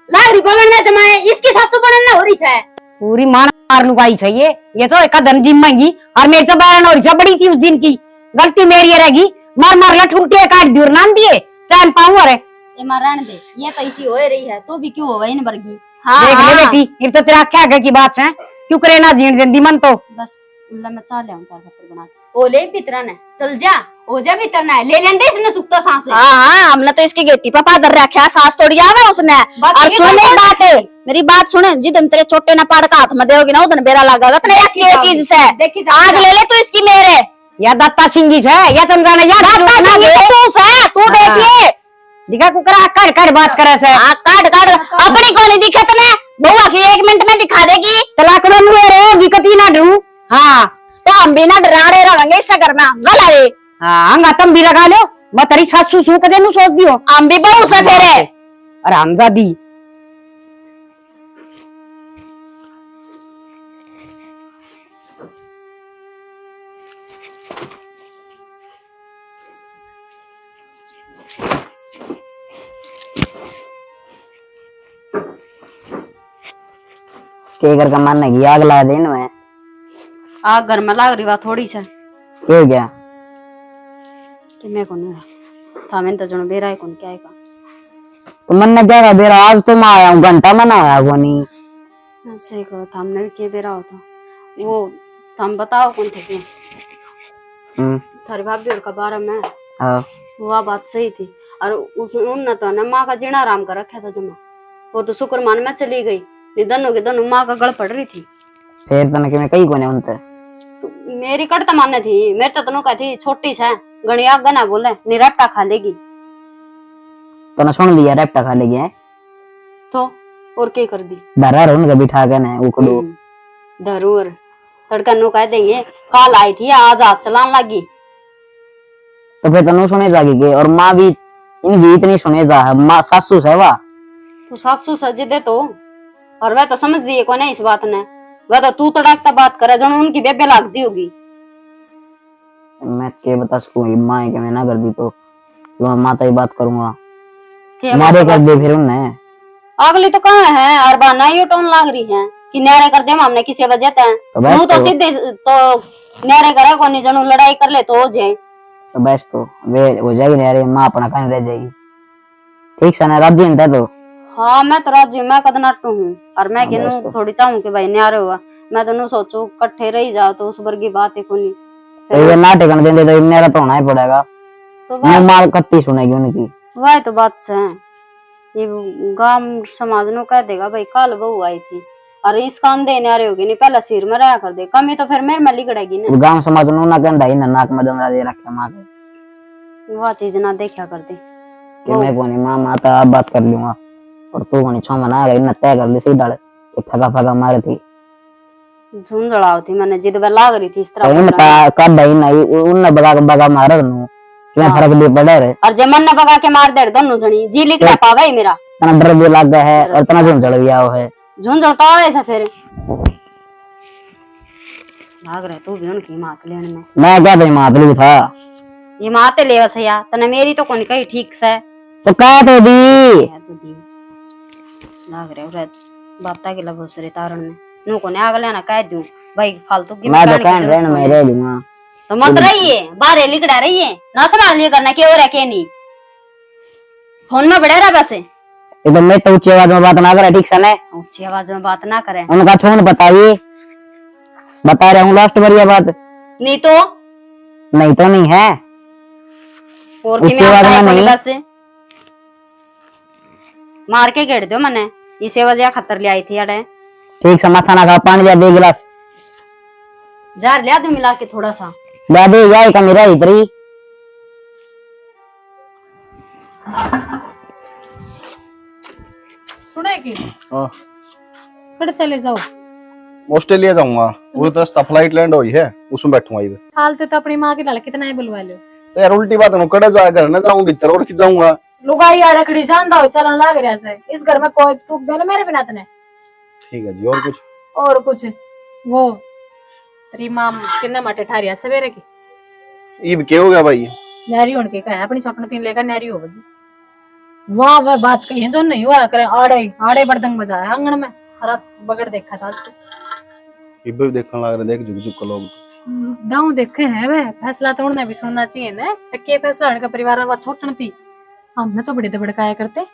लाग रही बोलन ना जमाए इसकी सासू बनन ना हो रही है पूरी मान मार लुगाई है ये तो एक धन जिम्मेगी और मेरी तो बयान हो रही बड़ी थी उस दिन की गलती मेरी रहेगी मार मार लठुटे काट दूर नाम दिए चान पाऊं अरे ये मारण दे ये तो इसी हो रही है तो भी क्यों हो इन वर्गी। देख ले बेटी ये तो तेरा क्या आगे की बात है क्यों करे ना जीण जिंदी मन तो बस उल्ला मैं चाल लेऊं तार खतर बना ओले भीतर है चल जा हो जा भीतर ना ले लेंदे इसने सुक्ता सांस है। हाँ हमने तो इसकी गेटी पर पादर रखा सांस तोड़ी आवे उसने और सुन मेरी बात सुने जिदन तेरे छोटे ना पाड़ का हाथ में देगी ना उधर बेरा लगागा तेरे ये चीज से आज ले ले तू इसकी मेरे या दत्ता सिंह जी है या तुम जाने या दत्ता सिंह तू से तू देखिए दिखा कुकरा काट काट बात करे से काट काट अपनी को नहीं दिखत ने बउआ की 1 मिनट में दिखा देगी तलाक में मुए रे दिक्कत ही ना डरू हाँ तो हम भी ना डराड़े रहेंगे इससे करना गला रे हाँ अंगा तुम भी लगा लो मैं तेरी सासू सू कदे नु सोच दियो हम भी बहू से फेरे अरे हमजादी के घर का मन है आग ला देन में आग घर में लाग रही बात थोड़ी से के गया कि मैं कौन था मैंने तो जनो बेरा है कौन क्या है का तो मन ने क्या बेरा आज तो मैं आया हूँ घंटा मना आया वो नहीं ऐसे कहो हमने भी के बेरा होता वो हम बताओ कौन थे क्यों थारी भाभी और का बारे में हाँ वो बात सही थी और उस उनने तो ना माँ का जीना आराम कर रखा था जमा। वो तो शुक्र मान में चली गई, नहीं दोनों के दोनों माँ का गल पड़ रही थी। फिर तने के मैं कई कोने उनते तो मेरी कटता माने थी, मेरे तो तनु कहती छोटी सा गणी आग ना बोले निरपटा खा लेगी। तने सुन लिया रेपटा खा लेगी है तो और क्या कर दी डरा रहो उनका बिठा के ना उकड़ो जरूर तड़का नु कह देंगे कल आई थी आज हाथ चलान लगी। तो फिर तनु सुने जागी के और माँ भी इनकी इतनी सुने जा है माँ सासू से वा तो सासू सजे दे तो और वह तो समझ दिए को नहीं इस बात ने, वह तो तू तड़कता बात करे जन उनकी बेबे लागती होगी। मैं के बता सकूं माँ के मैं ना कर दी तो माँ तो बात करूंगा के मारे कर दे फिर उन्हें अगली तो कहाँ है और बहाना ही टोन लाग रही है कि न्यारे कर दे हमने किसी वजह ते बस तो सीधे तो न्यारे करे को नहीं जनू लड़ाई कर ले तो हो जाए तो बस तो वे हो जाएगी न्यारे माँ अपना कहीं रह जाएगी। ठीक से ना राजी है तो हाँ मैं तो राजी मैं कद नाटू हूँ और मैं हाँ, कहूँ बस तो। थोड़ी चाहूँ कि भाई न्यारे हुआ मैं तो नू सोचू कट्ठे रही जाओ तो उस वर्गी बात है कोनी तो ये ना टिकन देंगे तो न्यारा तो होना ही पड़ेगा। तो मैं माल कत्ती सुनेगी उनकी वह तो बात से है। ये गांव समाज नो कह देगा भाई कल बहू आई थी और इस काम देने आ रही होगी नहीं पहले सिर में रहा कर दे कमी तो फिर मेरे में लिगड़ेगी ना। गांव समाज नो ना कहंदा ही ना नाक में दंगरा दे रखे माँ के वह चीज ना देखा कर दे कि मैं कोनी माँ माता अब बात कर लूंगा और तू कोनी छो मना गई ना तय कर ली सही डाल फगा फगा मारे थी झुंझड़ाव थी मैंने जिद पे लाग रही थी इस तो तरह इनका कर दई नहीं उन बगा बगा मार नु क्या फर्क भी पड़े रे और जब मन ने बगा के मार दे दोनों जनी जी लिखा पावे ही मेरा तना डर भी लग गया है और तना झुंझड़ भी आओ है झुंझड़ तो आवे से फिर भाग रहे तू भी उनकी मात लेने में मैं क्या भाई मातलू था ये माते ले वसया तने मेरी तो कोनी कही ठीक से तो कह तो दी तो दी भाग रहे रे बाता के लबो सरे तारण में नु कोने अगले ना कह दूं भाई फालतू की मैं तो कहन रहन में रह लूंगा तो मत रहिए बाहर लिगड़ा रहिए ना संभाल लिया करना के और है के नहीं फोन में बड़े रहा बस ये तो मैं तो ऊंची आवाज में बात ना करे ठीक से ने ऊंची आवाज में बात ना करें उनका छोड़ बताइए बता रहा हूँ लास्ट बार ये बात नहीं तो नहीं है और की उसके मैं बाद आता में है नहीं। बस मार के घेर दो मैंने इसे वजह खतर ले आई थी अड़े ठीक से माथा ना खा पानी जा दे गिलास जार लिया दो मिला के थोड़ा सा ला दे जाए का मेरा इतरी सुने की हाँ कड़े चले जाओ ऑस्ट्रेलिया जाऊंगा पूरी तरह फ्लाइट लैंड हुई है उसमें बैठूंगा ये हालते तो अपनी माँ के लाल कितना ही बुलवा लो तो यार उल्टी बात है कड़े जा घर न जाऊंगी भीतर और कि जाऊंगा लुगाई आ रखड़ी जानदा हो चलन लाग रहा से इस घर में कोई टूक दे ना मेरे बिना तने ठीक है जी और कुछ और कुछ वो तेरी माँ किन्ने माटे ठारिया सवेरे की ये क्या हो गया भाई नहरी होने के कहा अपनी छोटन तीन लेकर नहरी हो गई वहाँ वह बात कही है जो नहीं हुआ करे आड़े आड़े बर्दंग बजाया आंगन में हरा बगड़ देखा था उसको ये भी देखने लग रहे देख जुग जुग का लोग दाऊ देखे हैं वे फैसला तो उन्हें भी सुनना चाहिए ना के फैसला उनका परिवार वाला छोटन थी हमने तो बड़े बड़काया करते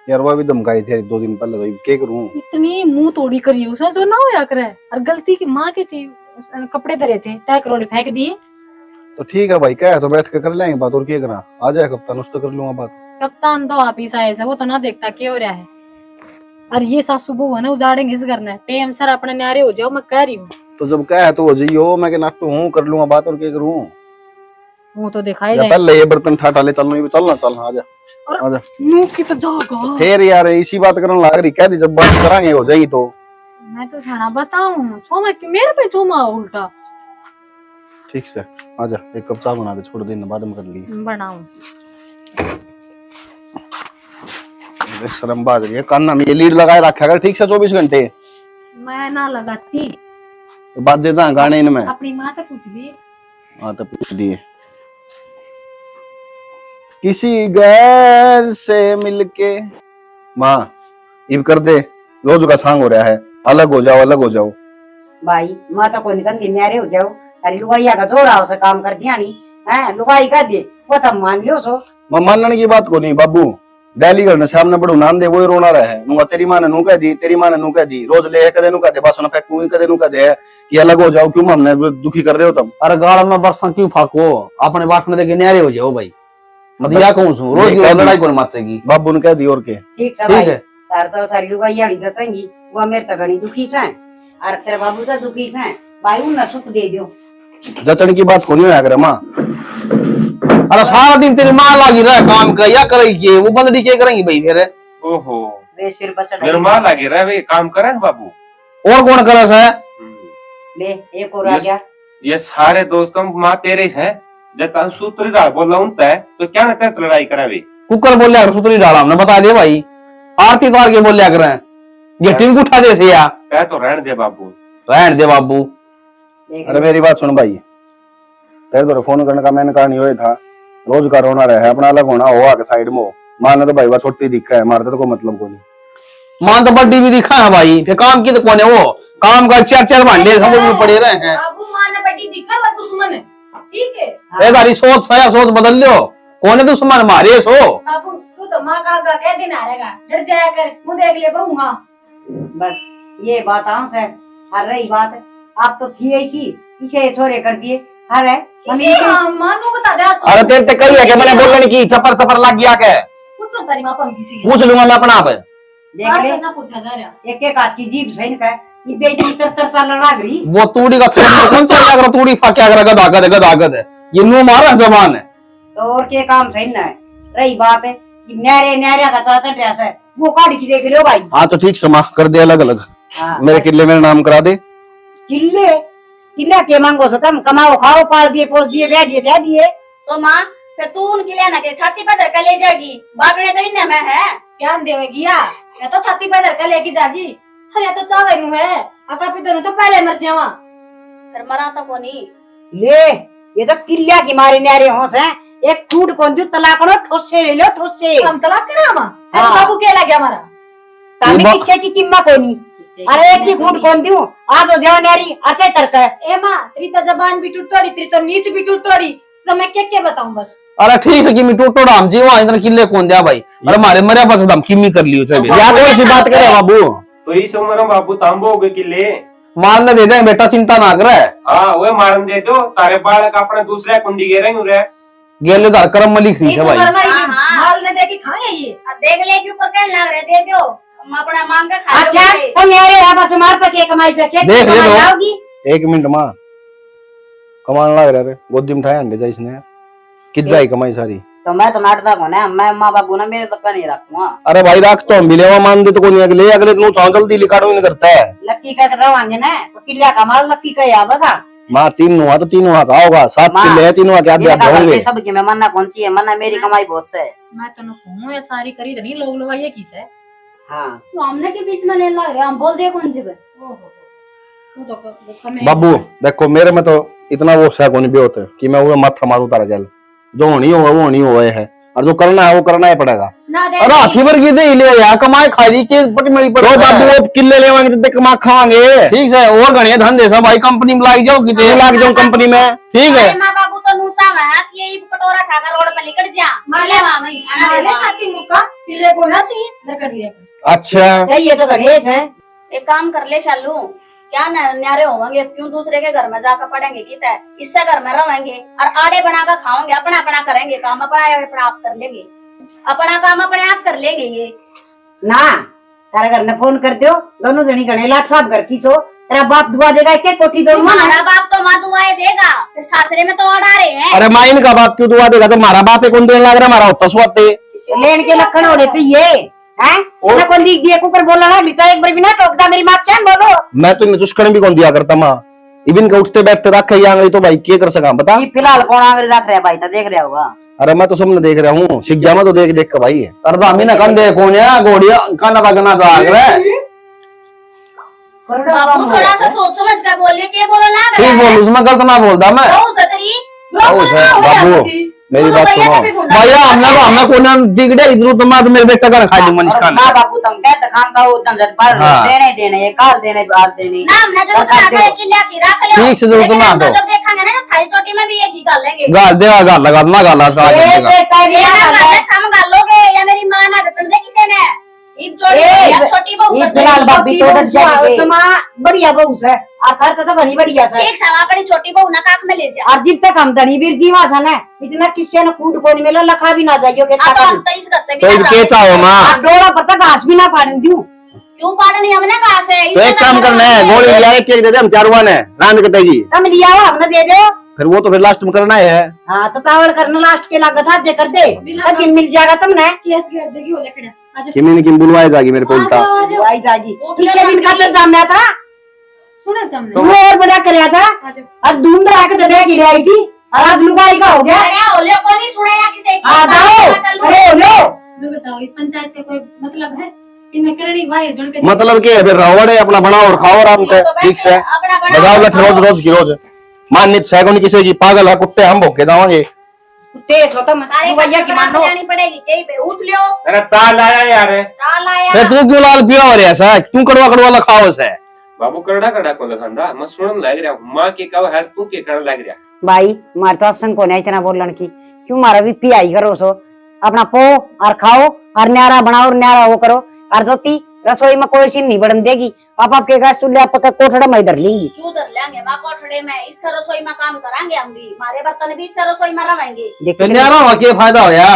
यार वो भी धमकाई थी 2 दिन पहले तो क्या करूं इतनी मुंह तोड़ी करी उसने जो ना होया करे और गलती की माँ की थी उसने कपड़े धरे थे तय करोड़े फेंक दिए तो ठीक है भाई क्या है तो बैठ के कर लेंगे बात और क्या करा आ जाए कप्तान उससे कर लूंगा बात कप्तान तो आप ही आए वो तो ना देखता क्या हो रहा है और ये सासू बहू है ना उजाड़ेंगे इस घर ने टेम सर अपने न्यारे हो जाओ मैं कह रही हूँ तो जब क्या है तो हो जाइयो मैं के नाटू हूँ कर लूंगा बात और क्या करूँ वो तो दिखाई या जाए पहले ये बर्तन ठाटा ले चलना चल आजा आजा मुंह की तो जाओगा फिर यार इसी बात करने लग रही कह दी जब बात करांगे हो जाएगी तो मैं तो छाना बताऊं छोमा कि मेरे पे चूमा उल्टा ठीक से आजा एक कप चाय बना दे छोड़ देना बाद में कर लिए बनाऊं शर्म बात है कान्ना में ये लीड लगाए रखा कर ठीक से 24 घंटे मैं ना लगाती तो बात जे जा गाने इनमें अपनी माँ से पूछ ली हाँ तो पूछ दिए किसी गैर से मिलके माँ इब कर दे रोज का सांग हो रहा है अलग हो जाओ भाई माँ तो को निकल के न्यारे हो जाओ अरे लुगाइया का जोड़ा हो से काम कर दिया नहीं है लुगाई कर दे वो तो मान लियो सो मैं मानने की बात को नहीं बाबू डेली करने सामने बड़ू नाम दे वो ही रोना रहा है नुआ तेरी माँ ने नू कह दी तेरी माँ ने नू कह दी रोज ले कदे नू कह दे बस ना फेंकू कदे नू कह दे कि अलग हो जाओ क्यों हमने दुखी कर रहे हो तुम अरे गाल में बरसा क्यों फाको अपने बाट में देखे न्यारे हो जाओ भाई मतलब या कौन सु रोज की लड़ाई कौन माचेगी। बाबू ने कह दी और के ठीक से ठीक भाई है। तार तो थारी लुगाई आड़ी जचेंगी वो मेरे तो घणी दुखी से और तेरे बाबू तो दुखी से भाई उन सुख दे दियो। जचन की बात कोनी होया करे मां। अरे सारा दिन तेरी माँ लगी रहा काम कर या करेगी के वो बंदरी के करेंगी भाई फिर। ओहो वे सिर बच्चा मेरे माँ लगे रहे वे काम करे ना बाबू। और कौन करे से ले एक और आ गया। ये सारे दोस्तों माँ तेरे हैं जब तक सूत्री डाल बोला उनता है तो क्या ना तेरे लड़ाई करे वे। कुकर बोलिया कर सुतरी डाला हमने बता दिया भाई आरती तार के बोलिया कर ये टिंग उठा दे से या कह तो रहने दे बाबू। रहने दे बाबू। अरे मेरी बात सुन भाई, तेरे तो फोन करने का मैंने कहा नहीं हुआ था। रोज का रोना रहे अपना अलग होना हो आके साइड में हो। माने तो भाई वो छोटी दिक्कत है, मारते तो कोई मतलब को नहीं। मान तो बड्डी भी दिखा है भाई फिर काम की तो कौन है वो काम का चार भांडे सब में पड़े रहे हैं। बाबू माँ ने बड़ी दिखा वो दुश्मन है ठीक है। ए तारी सोच सया सोच बदल लो कौन है दुश्मन मारे सो। बाबू तू तो माँ का कह दिन आ रहेगा डर जाया कर मुँह देख ले बहू माँ। बस ये बात आऊं से और रही बात आप तो थी ऐसी पीछे छोरे कर दिए। अरे मानू बता दे अरे तेरे ते कही है कि मैंने बोलने की चपर चपर लग गया के पूछो तारी माँ पंखी सी पूछ लूंगा मैं अपना आप। देख ले ना पूछा जा रहा एक एक हाथ की जीभ सही का ये बेटी तर साल लाग रही। वो तूड़ी का कौन सा क्या कर तूड़ी फा क्या करेगा दागद है ये मुंह मारा जबान है। तो और के काम सही ना है। रही बात है कि नहरे नहरे का चाचा ड्रेस है वो काट की देख लो भाई। हाँ तो ठीक समा कर दे अलग अलग। हाँ, मेरे किले मेरे नाम करा दे। किले किला के मांगो सो तुम कमाओ खाओ पाल दिए पोस दिए ब्याह दिए। तो माँ फिर तू उनके लिए ना के छाती पर धर कर ले जाएगी भागने तो इन्हें में है ज्ञान देवेगी या तो छाती पे धर कर लेके जागी अरे तो चावे नु है अका पितो नु तो पहले मर जावा फिर मरा तो कोनी ले ये तो किला की मारे नहरे होस है एक टूट कौन दू तलाक लो ठोसे ले लो ठोसे। हम तलाक केना मा हाँ। बाबू के लग गया हमारा तामी किस्से की किम्मा कोनी। अरे एक भी कूट कौन दू आज हो जाओ नहरी अचे तरक ए माँ तेरी तो जबान भी टूटोड़ी तेरी तो नीच भी टूटोड़ी तो मैं क्या बताऊं बस। अरे ठीक है किमी टोटो डाम जी वहां इधर किले कौन दिया भाई अरे मारे मरे बस दम किमी कर लियो से या कौन सी बात करे बाबू। तो इस उम्र में बाबू तांबो हो गए किले मारने दे दे बेटा चिंता ना करे। हाँ वो मारन दे दो तारे बालक अपने दूसरे कुंडी गे रहे रे गेले दार कर्म में लिख रही इस है भाई। उम्र में हाँ, हाँ। माल ने देखी खाए ये देख ले के ऊपर कहने लग रहे दे दो हम अपना मांग के खा अच्छा तो नहरे है बस मार पे के कमाई से के देख ले लो। आओगी। एक मिनट माँ कमान लग रहा रे गोदी में ठाया अंडे जा इसने कित जाई कमाई सारी। तो मैं तो नाटदा को ना मैं माँ बाबू ना मेरे तक नहीं रखूंगा। अरे भाई राख तो हम भी लेवा मान दे तो कोई अगले अगले नु तो जल्दी लिखाड़ो नहीं करता है। लक्की का रवांगे ना तो किला का मार लक्की का याद था। माँ तीन हुआ तो तीन हुआ का होगा 7 माँ, किले है तीन हुआ के आधे आधे होंगे। सब की मैं मन्ना कौन सी है मन्ना मेरी कमाई बहुत से है। मैं तो कहूं ये सारी करी नहीं लोग ये किस है। हाँ तो हमने के बीच में लेने लग रहे हम बोल दिए कौन सी बात। वो तो हमें बाबू देखो मेरे में तो इतना वो सैकोनी भी होता है कि मैं वो माथा मारू तारा जल जो होनी होगा वो होनी हुआ है और जो करना है वो करना ही पड़ेगा। ना दे अरे हाथी पर की दे ले यार कमाई खाई के पट मेरी पर। तो बाबू वो किले लेवांगे तो देख कमा खावांगे। ठीक है और गणिया धंधे सब भाई कंपनी में लाग जाओ किते लाग जाऊं कंपनी में। ठीक है माँ बाबू तो नूचा में है कि ये कटोरा खाकर रोड पे निकल जा माले माँ में खाना दे माले दो। छाती मुका पिल्ले को ना चाहिए लकड़ लिया अच्छा चाहिए तो गणेश है। एक काम कर ले शालू क्या न्यारे होंगे क्यों दूसरे के घर में जाकर पढ़ेंगे कितना इससे घर में रहेंगे और आड़े बनाकर खाओगे अपना अपना करेंगे काम अपना आप कर लेंगे अपना काम अपने आप कर लेंगे ये ना तारा घर ने फोन कर दो दोनों जनी गणे लाट साहब घर की छो तेरा बाप दुआ देगा के कोठी दो हमारा बाप तो माँ दुआएं देगा फिर सासरे में तो अड़ा रहे हैं अरे माँ इनका बाप क्यों दुआ देगा तो हमारा बाप कौन देने लग रहा हमारा होता सुआते लेन के लक्षण होने चाहिए हैं ना कौन लिख दिया कुकर बोला ना लिखा एक बार भी ना टोकता मेरी माँ चैन बोलो। मैं तो इन्हें चुस्कन भी कौन दिया करता माँ इबिन का उठते बैठते रखे आंगली तो भाई क्या कर सका बता। ये फिलहाल कौन आंगली रख रहा है भाई तो देख रहा होगा। अरे मैं तो सबने देख रहा हूँ शिक्षा में तो देख देख के भाई है। करदा मी ना कंदे कौन है गोड़िया काना का गना का आग रे बापू थोड़ा सा सोच समझ कर बोलिए क्या बोलो ना ठीक बोल उसमें गलत ना बोलता मैं। बाबू मेरी बात सुनो भैया हमने कोना बिगड़े इधर तो मैं मेरे बेटा का खा ली मनीष खान माँ बापू तुम कहते खान का वो झंझट पर हाँ। देने देने ये काल देने आज देने नाम ना जरूर रख के लिया की रख ले ठीक से जरूरत ना दो। जब देखेंगे ना थाली चोटी में भी एक ही गाल लेंगे गाल देगा गाल लगा ना गाल ये लगा कहता है ये ना ना गाल हम गाल लोगे या मेरी मां ना डटन दे किसी ने ईब जोड़ी या छोटी बहू ये कर फिलहाल देगी। भाभी तो डर जाएगी तमा बढ़िया बहू से अर्थात तो बड़ी बढ़िया से एक सावा अपनी छोटी बहू ना काख में ले जा। और जब तक हम धनी वीर जी वहां है इतना किसी ने कूट कोनी मिलो लखा भी ना जाइयो के हाँ तो हम तो इस गत्ते तो भी इब के चाहो माँ और डोरा पर तक घास भी ना पाड़न दूं क्यों पाड़नी हमने कहा से तो एक काम करना है, गोली लिया एक केक दे दे, हम चारुआ ने रांद कटेगी, तुम लिया हो हमने दे दो फिर वो तो फिर लास्ट में करना है। हाँ तो तावड़ करना लास्ट के लागत हाथ जे कर दे सब मिल जाएगा तुमने केस कर देगी वो लकड़ा आज किमी ने किम बुलवाए जाएगी मेरे को उल्टा। आई जाएगी पिछले दिन का तो जाम था सुना तुमने वो और बड़ा कराया था आज और धूम धड़ा के दबे गिर आई थी और आज लुगाई का हो गया अरे ओले को नहीं सुना या किसी की आ जाओ अरे लो मैं बताओ इस पंचायत का कोई मतलब है इन्हें करनी वाई जुड़ के मतलब क्या है, फिर रवड़ है अपना बनाओ और खाओ आराम से, ठीक से बजाओ लठ रोज रोज की रोज मान्यत सैगुन किसी की पागल है कुत्ते हम भोग के जाओगे। तेज हो तुम तारे भैया की मानो जानी पड़ेगी कहीं पे उठ लियो अरे चाल आया यार चाल आया फिर तू क्यों लाल पिया हो रहा है क्यों कड़वा कड़वा लखाओ से बाबू करड़ा करड़ा को लखंदा मैं सुनन लग रहा हूँ माँ के कब हर तू के कर लग रहा भाई मार तो संग को नहीं इतना बोलन की क्यों मारा भी पियाई करो सो अपना पो और खाओ और न्यारा बनाओ और न्यारा वो करो और जोती रसोई में कोई सीन नहीं बढ़न देगी आप आपके गैस चूल्हे आप कोठड़ा में इधर लेंगी क्यों धर लेंगे माँ कोठड़े में इस रसोई में काम करांगे हम भी हमारे बर्तन भी इस रसोई में रवाएंगे देखते न्यारा हो के फायदा हो या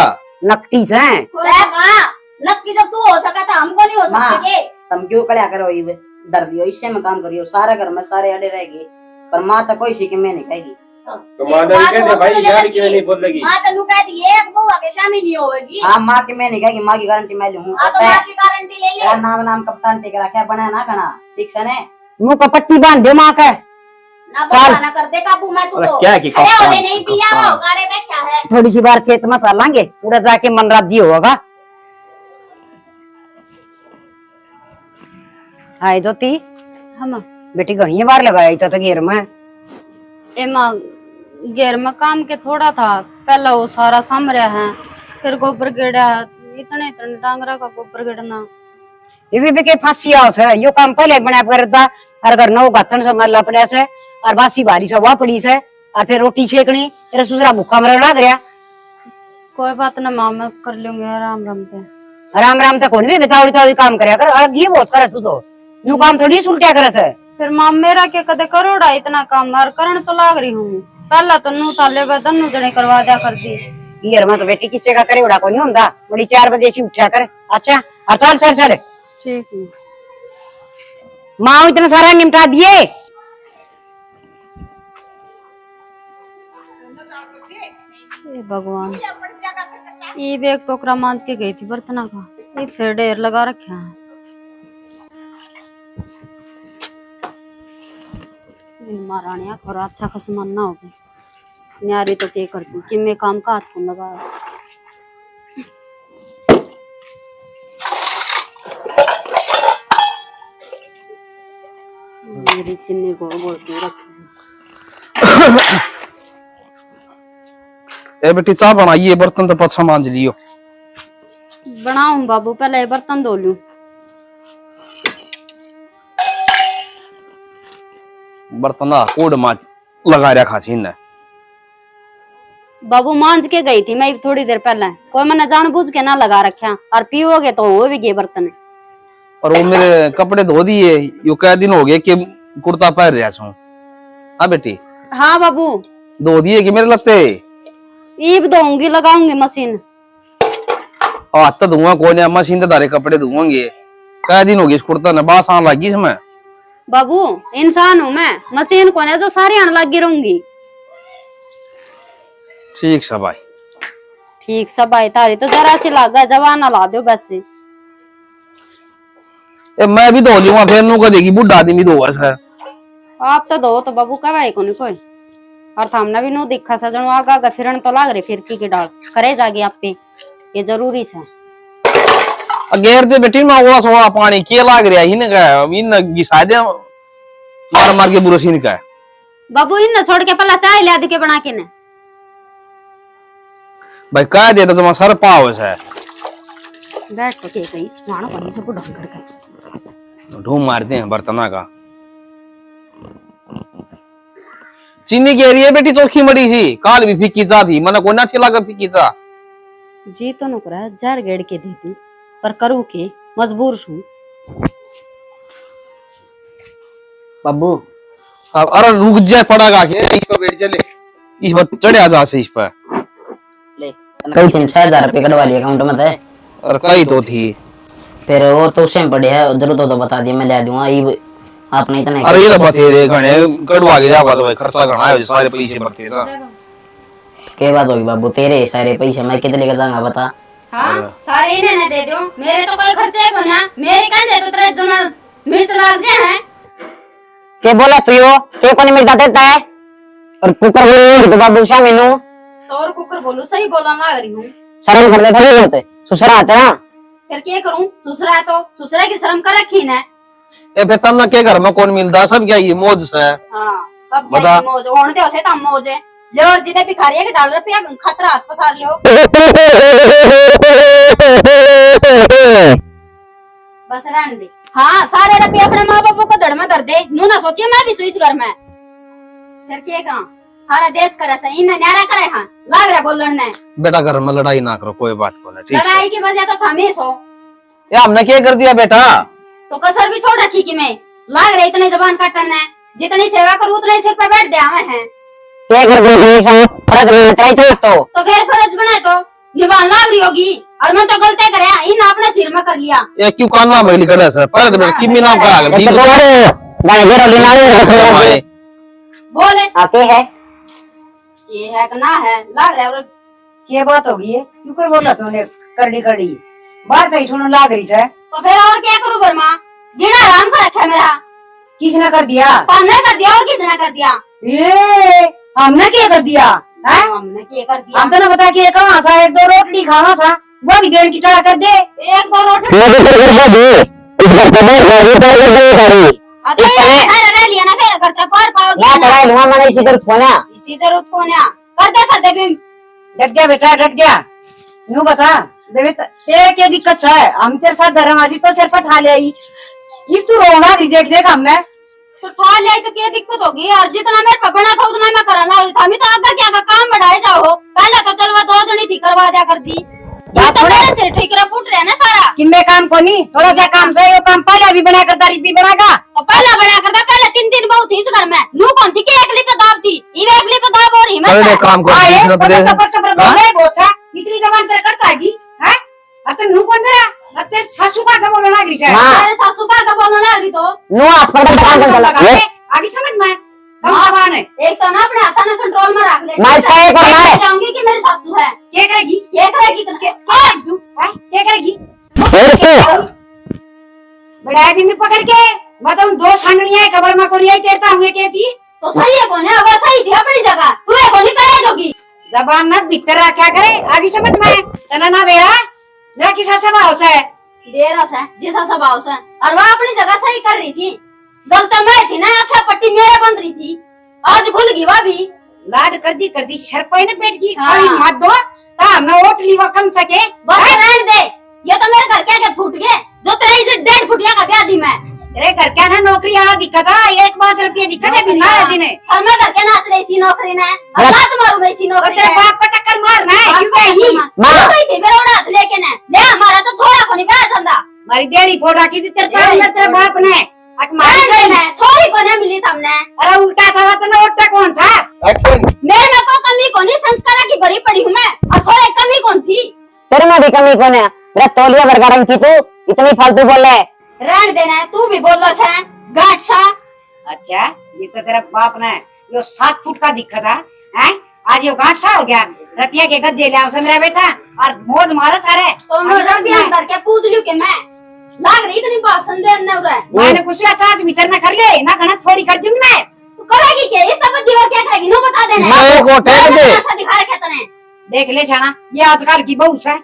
नकटी से साहब हाँ नक्की जब तू हो सका था हमको नहीं हो सकते तुम क्यों कड़ा करो ये डर दियो इससे में काम करियो सारे घर में सारे अड़े रहेगी पर माँ तो कोई सी के मैं नहीं कहेगी तो माधव कहते भाई यार क्यों नहीं बोल लगी माँ तनु कह दी एक बहू आगे शामिल नहीं होगी हाँ माँ के मैं नहीं कहेगी माँ की गारंटी मैं लूँ हाँ तो माँ की गारंटी ले तेरा ले नाम नाम कप्तान टेकरा क्या बना ना खाना ठीक से ने मुंह का पट्टी बांध दे माँ का ना बहाना कर दे काबू मैं तू तो क्या की अरे कप्तान, ओले नहीं पिया हो गाड़े बैठा है थोड़ी सी बार खेत में चलांगे पूरा जाके मन राज्य होगा हाय ज्योति हम बेटी घनी बार लगाई तो घेर में एमा घेर में काम के थोड़ा था पहला वो सारा साम रहा है फिर गोबर गिड़ा है इतने इतने डांगरा का गोबर गिड़ना ये भी के फांसी आओ से यो काम पहले बना करता और घर नौ गातन से मरला पड़े से और बासी बारी से हुआ पड़ी से और फिर रोटी छेकनी तेरा सुसरा भूखा मरना लग गया कोई बात ना माँ मैं कर लूंगी आराम आराम से राम राम तक कौन भी बेतावड़ी तावड़ी काम करया कर अलग ये बहुत करे तू तो नु काम थोड़ी सुलटिया करे से फिर माँ मेरा के कदे करोड़ा इतना काम और करण तो लाग रही हूँ पहला तो नू ताले बदन जने करवा दिया कर दी ये में तो बेटी किसी का करे उड़ा को नहीं होता बड़ी 4 बजे से उठा कर अच्छा और चल चल चल ठीक है माँ इतना सारा निपटा दिए ये भगवान ये भी एक टोकरा मांझ के गई थी बर्तना का ये फिर ढेर लगा रखे हैं महारानिया खरा अच्छा का सामान ना हो गई न्यारी तो क्या करती कि मैं काम का हाथ को लगा मेरी चिन्नी गोल गोल के रखी ए बेटी चाह बनाइए बर्तन तो पछा मांज लियो बनाऊं बाबू पहले ये बर्तन धो लूं बर्तन कोड मांज लगा रखा छी ने बाबू मांझ के गई थी मैं थोड़ी देर पहले कोई मैंने जानबूझ के ना लगा रखा और पीओगे तो हो भी गए बर्तन और वो मेरे कपड़े धो दिए यो कई दिन हो गए कि कुर्ता पहन रहा छू हाँ बेटी हाँ बाबू धो दिए कि मेरे लगते ईब धोऊंगी लगाऊंगी मशीन हाथ तो धुआं कोई नहीं मशीन तो दारे कपड़े धुआंगे कई दिन हो गए इस कुर्ता ने बास आने लगी इसमें बाबू इंसान हूँ मैं मशीन कौन है जो सारी आने लगी रहूंगी ठीक सब भाई ठीक सब भाई तारी तो जरा सी लागा जवाना ला दो वैसे ए मैं भी धो लूंगा फिर नू कदेगी बुढ़ा आदमी दो वर्ष है आप तो दो तो बाबू कब आई कोई और थामना भी नो दिखा सजन आगा आगा फिरन तो लाग रहे फिरकी की डाल करे जागे आप पे ये जरूरी से अगेर दे बेटी में वो सोड़ा पानी के लाग रहा ही का इन घिसा दे मार मार के बुरा सीन का बाबू इन छोड़ के पहला चाय ला के बना के ने भाई कह दे तो तुम सर पाव है बैठ तो के कहीं सुहाना पानी से बुढ़ा कर ढूंढ मारते हैं बर्तना का चीनी कह रही है बेटी चोखी मड़ी सी काल भी फीकी चा थी मन को ना छिला का फीकी चा जी तो नुकरा जार गेड़ के दी थी पर करू के मजबूर छू। बाबू अब अरे रुक जाए पड़ेगा के इस पर बैठ चले इस पर चढ़े जा से इस पर कई 3-4 रुपए कटवा लिए अकाउंट में थे। और कई तो थी फिर और तो सेम पड़े है उधर तो बता दिया मैं ले दूंगा ये आपने इतना अरे ये तो बतेरे घने कटवा के जावा तो भाई खर्चा घना है सारे पैसे भरते था। क्या बात होगी बाबू तेरे सारे पैसे मैं कितने लेकर जाऊंगा बता। हाँ सारे इन्हें न दे दो, मेरे तो कोई खर्चे को ना, मेरे कहने तो तेरे जमा मिर्च लाग जाए हैं। के बोला तू यो के को नहीं मिलता देता है और कुकर बोल तो बाबू सा मेनू तो और कुकर बोलू सही बोला ना रही हूँ। शर्म कर देता नहीं होते ससुरा आते ना फिर क्या करूँ, ससुरा है तो ससुरा की शर्म कर रखी ना। ए बेतन ना के घर में कौन मिलता सब क्या ये मौज से हाँ सब बता। क्या मौज होने होते तम मौज है। लोर जितने भिखारी है कि डाल रुपया खतरा हाथ पसार लियो। बस रहने दे। हाँ सारे रुपये अपने माँ बापू को धड़ में धर दे, नू ना सोचिए मैं भी सुई इस घर में। फिर क्या करा, सारा देश करे से इन न्यारा करे। हाँ लाग रहा बोलन ने। बेटा घर में लड़ाई ना करो कोई बात को ना ठीक है। लड़ाई की वजह तो थमेस हो ये हमने क्या कर दिया बेटा। तो कसर भी छोड़ रखी कि मैं लाग रहे इतने जबान काटने, जितनी सेवा करूँ उतने सिर पे बैठ दे हमें हैं। क्या कर दे फर्ज बनाता तो फिर फर्ज बनाए तो निभान लाग रही होगी। और मैं तो गलती करे इन अपने सिर में कर लिया। ये क्यों कानवा में लिखा है सर पर तो की नाम का आगे तो गाने जेरो लेना भाई बोले आके है ये है कि ना है लाग रहा है। क्या बात होगी है क्यों कर बोला तूने करड़ी करड़ी बात तो सुनो लाग रही है तो फिर और क्या करूँ वर्मा, जीना आराम कर रखा है मेरा। किसने कर दिया हमने कर दिया और किसने कर दिया। ये हमने क्या कर दिया है हमने क्या कर दिया। हम तो ना बता के कहाँ सा 1-2 रोटी खाना था वो भी डेढ़ की टाला कर दे 1-2 रोटी अब तो ये सारा रह लिया ना, फिर करते पार पाओगे मैं ना। पढ़ाई लूंगा मैंने इसी तरह खोना इसी जरूरत को ना करते भी। डट जा बेटा डट जा यूं बता बेटा तेरे क्या दिक्कत है हम तेरे साथ धर्माजी तो सिर पर ठा ले आई ये तू रोना नहीं देख देख हमने तो कॉल आई तो क्या दिक्कत होगी। और जितना मेरे पे बना था उतना मैं कराना और था। मैं तो आगे क्या काम बढ़ाए जाओ, पहले तो चलवा 2 जनी थी करवा दिया कर दी। ये तो मेरे सिर ठिकरा फूट रहा है ना सारा। किम्बे काम को नहीं थोड़ा सा काम से वो काम पहले भी बना कर तारीफ भी बनागा तो पहला बना करता, पहले 3 दिन बहुत थी इस घर में। नू कौन थी कि एकली पे दाब थी, ये एकली पे दाब और हिम्मत पहले है। काम को आए दूसरा तो दे चपर चपर बोले बोचा इतनी जबान से करता है जी हैं अते नू कौन मेरा अते सासू का बोलना ना ग्रीश है मेरे सासू का बोलना ना रही तो नो हाथ पकड़ के काम कर आगे समझ में कम जबान है एक तो ना अपने हाथा ना कंट्रोल में रख ले। मैं सही कर रहा है जाऊंगी कि मेरी सासू है क्या करेगी क्या करेगी क्या करेगी बड़ा आदमी पकड़ के मतलब 2 छाननियां कबर में कोरिया तेरता हुए कहती तो सही है कौन है। अब सही थी अपनी जगह, तू है कौन करे जोगी। जबान ना भीतर क्या करे आगे समझ में तना ना बेरा मेरा किसा से भाव से देरा से जैसा स्वभाव से। और वह अपनी जगह सही कर रही थी, गलत मैं थी ना, आंखें पट्टी मेरे बंद रही थी, आज खुल गई वह भी। लाड कर दी शर पाई ना पेट की हाँ। अभी मत दो ता ना ओट लीवा कम सके बस रहने दे। ये तो मेरे घर के फूट गए जो तेरा इज्जत 1.5 फुटिया का ब्याह दी मैं। तेरे घर क्या ना नौकरी आना दिक्कत है 1 रुपया दिक्कत है बिना दिन है सर मैं घर के नाच रही इसी नौकरी ने और लात मारू मैं इसी नौकरी तेरे ने। बाप को टक्कर मारना है क्यों कही मां गई थी मेरा उड़ा हाथ लेके ने ले हमारा तो छोड़ा को नहीं बैठ जाता। मारी देरी फोड़ रखी थी तेरे पास में तेरे बाप ने अक मारी मार देना छोरी को नहीं मिली तुमने। अरे उल्टा था तो ना ओटा कौन था एक्शन। मेरे में को कमी को नहीं, संस्कार की भरी पड़ी हूँ मैं और छोरे कमी कौन थी। तेरे में भी कमी कौन है मेरा तौलिया बरगारन की तू इतनी फालतू बोल रहा है रहने देना है, तू भी बोल रहा है गांठ सा। अच्छा ये तो तेरा बाप ने यो 7 फुट का दिक्कत है आज यो गांठ सा हो गया रतिया के गद्दे ले आओ मेरा बेटा और मौज मारो सारे तो नजर भी अंदर के पूछ लियो कि मैं लाग रही इतनी बात संदेह न हो रहा है। मैंने कुछ चार्ज भीतर ना कर ले ना घना थोड़ी कर दूंगी मैं तू करेगी क्या इस तब दीवार क्या करेगी नो बता देना। मैं को टेक दे ऐसा दिखा रखे तने देख ले छाना ये आजकल की बहू है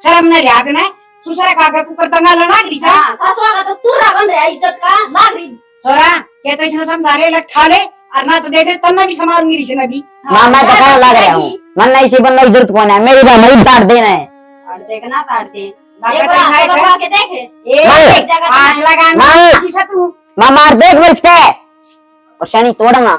शर्म न लिहाज ने सुसरा का कुकर दंगा लड़ा ग्रीसा हां सासुआ का तो तूरा बन रहा है इज्जत का लाग रही छोरा के तो इसने समझा ले लट्ठा ले और ना तो देख ले तन्ना भी संभालूंगी ऋषि नबी हाँ, मैं तो कहने लग रहा हूं मन नहीं सी बनना इज्जत कौन है मेरी बात नहीं ताड़ देना है और देखना ताड़ दे लागत एक बार है हाथ सर। लगा के देखे ए एक जगह आग तो लगाना नहीं। किसा तू मार देख वर्ष के और शनि तोड़ना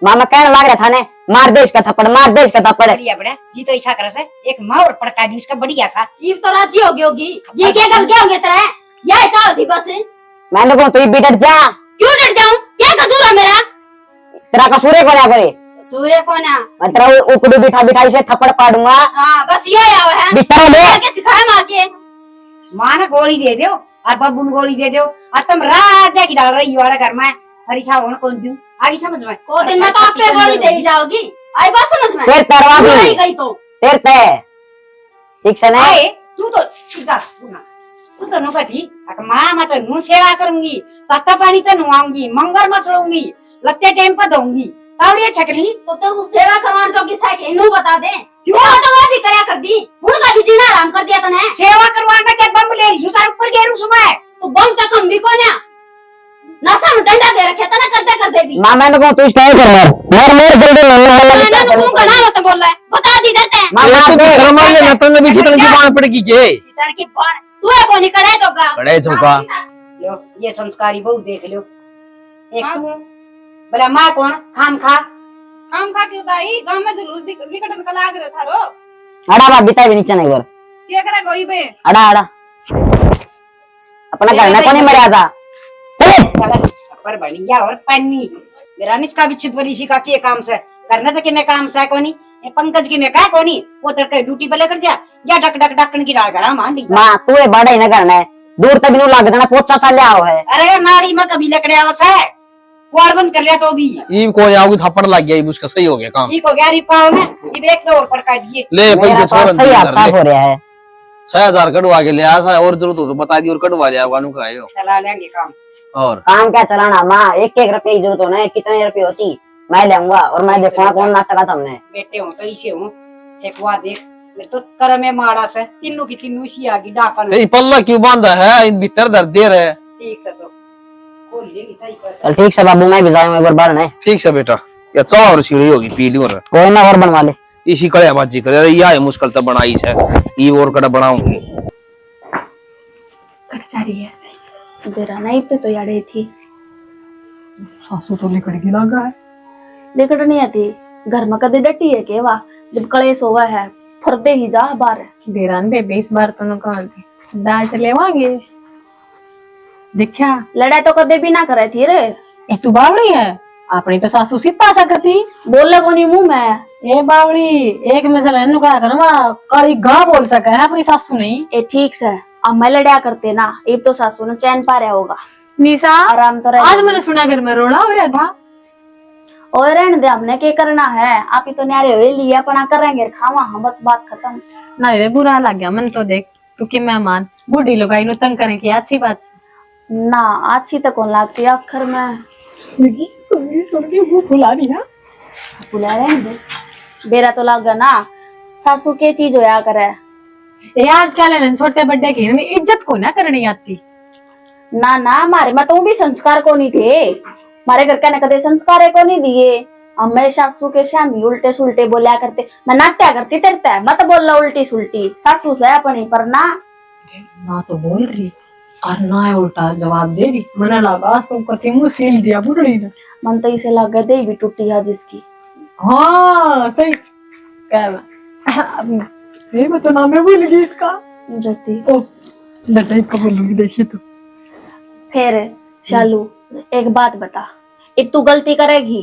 मामा कहने लग रहा था ने मार दे इसका थप्पड़, मार दे इसका थप्पड़। बढ़िया बड़ा जी तो ऐसा करे से एक मार पड़का दी उसका बढ़िया सा। ईव तो राजी होगी होगी ये क्या गल क्या होंगे तेरा यह चाह थी बस मैंने कहा तू भी डट जा। क्यों डर जाऊं क्या कसूर है मेरा तेरा कसूर है को ना करे सूर्य को ना मैं तेरा उकड़ू बिठा बिठाई से थप्पड़ पाड़ूंगा। हाँ बस ये आवा है बितर ले क्या सिखाया माँ के माँ ने गोली दे दो और बब्बू ने गोली दे दो और तुम राजा की डाल रही हो घर में। हरी छा होना कौन दूं आगे समझ में को दिन में तो आप पे गोली दे ही जाओगी आई बात समझ में फिर तरवा भी नहीं गई तो फिर तय ठीक से नहीं। आए तू तो तू तो नुकती माँ मैं तो नू सेवा करूंगी तत्ता पानी तो नुआऊंगी मंगर मसलूंगी लगते टाइम पर दूंगी तावड़िया छकली तो सेवा करवाने जोगी साइक इन्हों बता दे क्यों तो मैं भी करया कर दी उनका भी जीना आराम कर दिया तने सेवा करवाना के बम ले रही तार ऊपर गेरू सुबह तो बम तक हम भी को ना नशा में डंडा दे रखे तना करते करते भी मामा ने कहा तू इसका कर मार जल्दी मैंने तो तुम ना मत बोल रहा है बता दी देते हैं मामा तू घर मार ले नतन भी सीतन की बाण पड़ेगी के सीतार की बाण तू है कोनी कड़े चौका कड़े चौका लो ये संस्कारी बहु देख लो एक तू बोला माँ कौन खाम खा क्यों दाई गांव में जुलूस निकटन का लाग रहा था रो अड़ा बा बिता भी नीचे नहीं कर क्या करे गोई बे अड़ा अड़ा अपना घर में कोनी मरिया था चले पर बढ़िया और पन्नी मेरा निष्का भी छिपरी सी का के काम से करने तो कि मैं काम से कोनी ये पंकज की मैं का कोनी वो तड़के ड्यूटी पे लेकर जा या डक डक डकन की डाल करा मान ली मां तू ये बड़ा ही ना करना है दूर तक नु लाग देना पोचा सा ले आओ है। अरे नाड़ी में कभी लकड़े आवस है कुआर बंद कर लिया तो भी ई को जाओगी थप्पड़ लग गया उसका सही हो गया काम ठीक हो गया रिपाओ ने ये एक तो और पड़का दिए ले पैसे छोड़ सही आपका हो रहा है 6000 कटवा के ले आया और जरूरत हो तो बता दी और कटवा ले आवानु का आयो चला लेंगे काम और काम क्या चलाना माँ एक एक रुपए की जरूरत होना है कितने रुपए होती मैं लेऊंगा और मैं देखूंगा कौन नाटक था हमने बेटे हो तो इसे हो एक हुआ देख मेरे तो कर में मारा से तीनों की तीनों सी आगी डाकन ए पल्ला क्यों बांधा है इन भीतर दर्द दे रहे ठीक से तो खोल लेगी सही कर चल ठीक से बाबू मैं भी जाऊंगा एक बार बाहर नहीं ठीक से बेटा या चाह और सीढ़ी होगी पी ली और कोई ना और बनवा ले इसी कड़े बाजी करे अरे या मुश्किल तो बनाई है ये और कड़ा बनाऊंगी कच्चा रही है बेरा नहीं तो यारे थी सासू तो लिकड़गी लगा है लेकिन नहीं आती घर में कदे डटी है के वाह जब कलेश होवा है फरदे ही जा बार बेरान बेबे इस बार तो न कौन थी डांट लेवांगे देखा लड़ाई तो कदे भी ना करे थी रे एक तू बावड़ी है अपनी तो सासू सीता सकती बोले को नहीं मुंह में ए बावड़ी एक मिसल है नुका करवा काली गा बोल सके है अपनी सासू नहीं ए ठीक से अब मैं लड़ाया करते ना अब तो सासू ने चैन पा रहा होगा निशा आराम तो आज मैंने सुना घर में रोड़ा हो रहा था और रहने दे हमने क्या करना है आप ही तो न्यारे हुए लिया अपना करेंगे खावा हम बस बात खत्म ना ये बुरा लग गया मन तो देख तू कि मेहमान बूढ़ी लोग आई तंग करें की अच्छी बात ना अच्छी तो कौन लाग सी आखिर में सुनगी मुंह फुला रही है बुला रहे दे बेरा तो लग गया ना सासू के चीज होया करे ये आजकल है ना छोटे बड़े की इज्जत को ना करनी आती ना ना हमारे में तो भी संस्कार को नहीं थे हमारे घर का कदे संस्कार को नहीं दिए मैं सासू के शामी उल्टे सुलटे बोलिया करते मैं नाट्या करती तेरता मत बोल ला उल्टी सुलटी सासू से अपनी पर ना तो बोल रही और ना उल्टा जवाब दे रही मना लगा तो कथी मुंह सील दिया बुढ़ी ने मन तो इसे लगा दे भी टूटी है जिसकी हाँ सही ये मैं तो नाम है भूल गई इसका ज्योति ओ बेटा इसको बोलूंगी देखिए तो फिर शालू एक बात बता अब तू गलती करेगी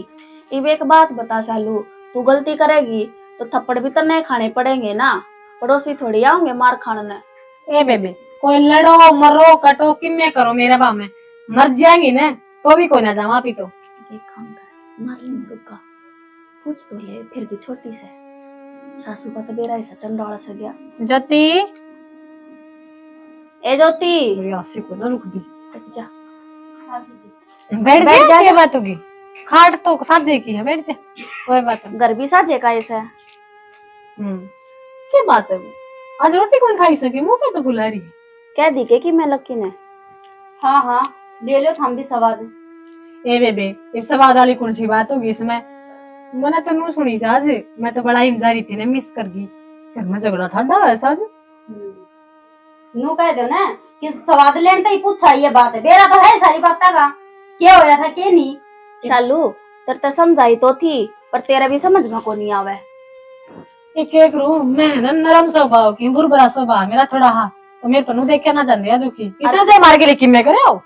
अब एक बात बता शालू तू गलती करेगी तो थप्पड़ भी तो नहीं खाने पड़ेंगे ना पड़ोसी थोड़ी आऊंगे मार खाने ए बेबे कोई लड़ो मरो कटो कि मैं करो मेरा बा में मर जाएंगी ना तो भी कोई ना जाऊं आप ही तो एक काम कर मार ले रुका पूछ तो ले फिर भी छोटी से सासू का तो बेरा ऐसा चंडाला से गया ज्योति ए ज्योति मेरी आसी को ना रुक दी जा बैठ जा क्या बात होगी खाट तो साजे की है बैठ जा कोई बात नहीं घर भी साजे का ऐसा क्या बात है वो आज रोटी कौन खाई सके मुंह पे तो बुला रही है कह दी के कि मैं लकी ने हाँ हाँ ले लो हम भी सवाद ए बेबे ये सवाद वाली कौन सी बात होगी इसमें मैंने तो नू सुनी थी आज मैं तो बड़ा हिमजारी थी ना मिस कर गई घर में झगड़ा ठंडा है आज नू कह दो ना कि सवाद लेने पे ही पूछा ये बात है बेरा तो है सारी बात का क्या होया था के नहीं शालू तेरे तो समझाई तो थी पर तेरा भी समझ में को नहीं आवे। एक रूम मैं ना नरम स्वभाव की बुरबरा स्वभाव मेरा थोड़ा हा तो मेरे पर देख के ना जान दिया दुखी इतना से मार के लेकिन मैं करे आओ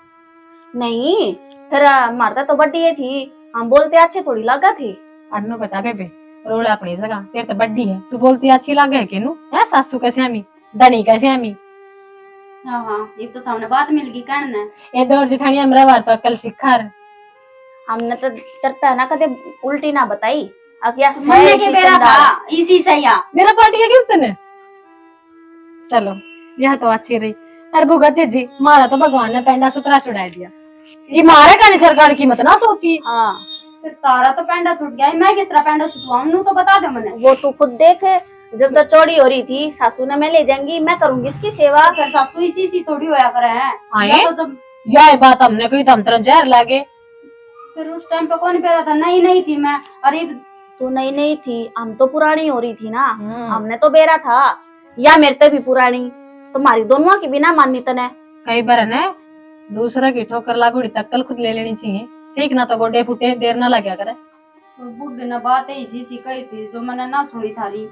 नहीं फिर मारता तो बड्डी ये थी, हम बोलते अच्छे थोड़ी लगा थी। अन्नू बता बेबे रोला अपनी जगह तेरे तो बड्डी है तू बोलती अच्छी लगे के नु है सासू कैसे हमी धनी कैसे हमी। हाँ हाँ एक तो हमने बात मिल गई कहने ये दौर जेठानी हमरा बार पर कल सिखा हमने तो तरता ना कदे उल्टी ना बताई अकिया मरने के बेरा था इसी से या मेरा पार्टी है गिफ्ट ने। चलो यह तो अच्छी रही। अरे भुगत जी मारा तो भगवान ने पेंडा सुतरा छुड़ा दिया, ये मारे का नहीं सरकार की मत ना सोची। हाँ फिर तारा तो पेंडा छूट गया, मैं किस तरह पेंडा छुटवाऊं तो बता दे मैंने। वो तू खुद देख, जब तो चौड़ी हो रही थी सासू ने मैं ले जाऊंगी मैं करूंगी इसकी सेवा। फिर सासू इसी थोड़ी होया करे हैं। आए? तो जब यह बात हमने कोई तम तरह जहर लागे। फिर उस टाइम पे कौन पेरा था, नहीं थी मैं। अरे तू नहीं थी, हम तो पुरानी हो रही थी ना, हमने तो बेरा था या मेरे ते भी पुरानी, तुम्हारी दोनों की बिना माननी तने। कई बार है दूसरा की ठोकर लागूड़ी तक्कल खुद ले लेनी चाहिए, ठीक ना तो गोडे फुटे देर ना लगा करे। बुढ़े ने बात इसी कही थी जो मैंने ना सुनी थारी।